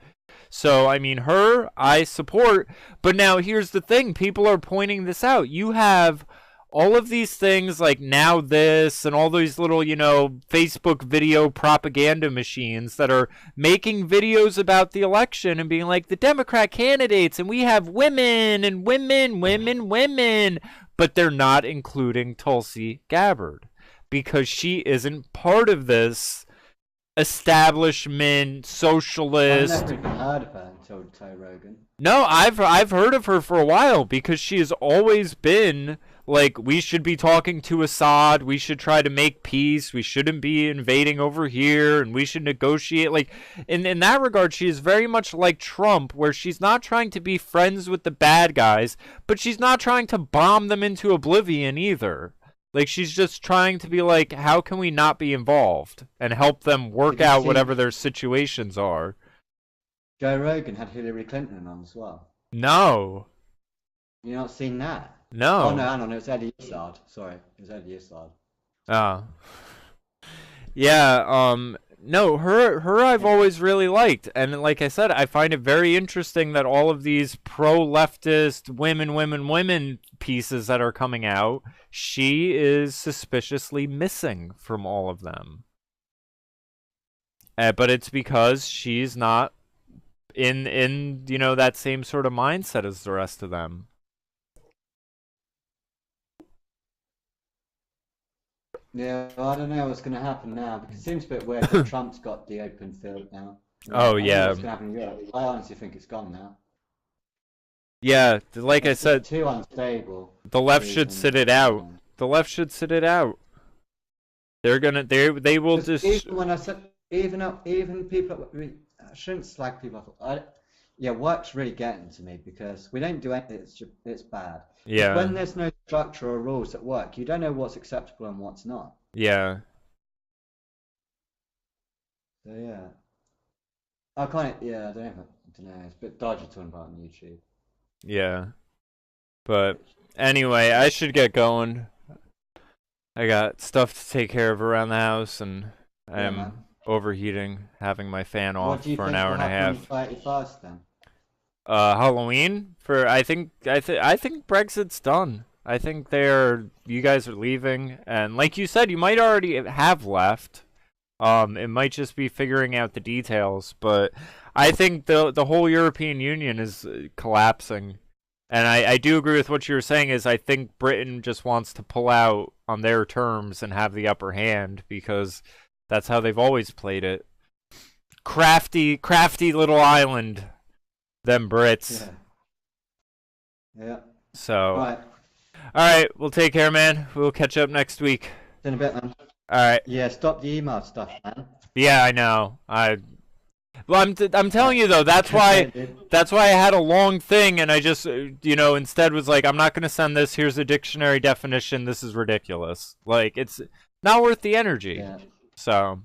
So, I mean, her, I support. But now, here's the thing. People are pointing this out. You have all of these things like Now This and all these little, you know, Facebook video propaganda machines that are making videos about the election and being like, the Democrat candidates, and we have women and women. But they're not including Tulsi Gabbard because she isn't part of this establishment socialist. I've never even heard of her until Joe Rogan. No, I've heard of her for a while because she has always been like, we should be talking to Assad, we should try to make peace, we shouldn't be invading over here, and we should negotiate. Like, in that regard, she is very much like Trump, where she's not trying to be friends with the bad guys, but she's not trying to bomb them into oblivion either. Like, she's just trying to be like, how can we not be involved and help them work out whatever their situations are? Joe Rogan had Hillary Clinton on as well. No. You not seen that? No. Oh no, hang on, it was Eddie Izzard. Sorry, it was Eddie Izzard. Oh. Yeah, no, her I've always really liked. And like I said, I find it very interesting that all of these pro-leftist women pieces that are coming out, she is suspiciously missing from all of them. But it's because she's not in you know, that same sort of mindset as the rest of them. Yeah, well, I don't know what's going to happen now because it seems a bit weird that Trump's got the open field now. Oh, yeah. What's going to happen in Europe? I honestly think it's gone now. Yeah, like I said, too unstable. The left should sit it out. The left should sit it out. They're gonna. They will just. Even when I said, even people, I shouldn't slag people off. Yeah, work's really getting to me because we don't do anything. It's bad. Yeah. When there's no structure or rules at work, you don't know what's acceptable and what's not. Yeah. So yeah. I kind of, yeah, I don't know. It's a bit dodgy talking about on YouTube. Yeah. But anyway, I should get going. I got stuff to take care of around the house, and I'm overheating, having my fan off for an hour and a half. What do you think will happen on 31st then? Halloween for I think Brexit's done. I think you guys are leaving, and like you said, you might already have left. It might just be figuring out the details, but I think the whole European Union is collapsing. And I do agree with what you were saying, is I think Britain just wants to pull out on their terms and have the upper hand because that's how they've always played it. Crafty little island, them Brits. Yeah. So. Right. All right, we'll take care, man. We'll catch up next week. In a bit, man. All right. Yeah, stop the email stuff, man. Yeah, I know. Well, I'm telling you though, that's why I had a long thing, and I just instead was like, I'm not gonna send this. Here's a dictionary definition. This is ridiculous. Like, it's not worth the energy. Yeah. So,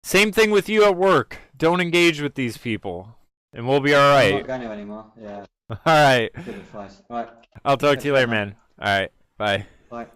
same thing with you at work. Don't engage with these people, and we'll be all right. I'm not going to anymore. Yeah. All right. Good advice. All right. I'll talk to you later, man. All right. Bye. Bye.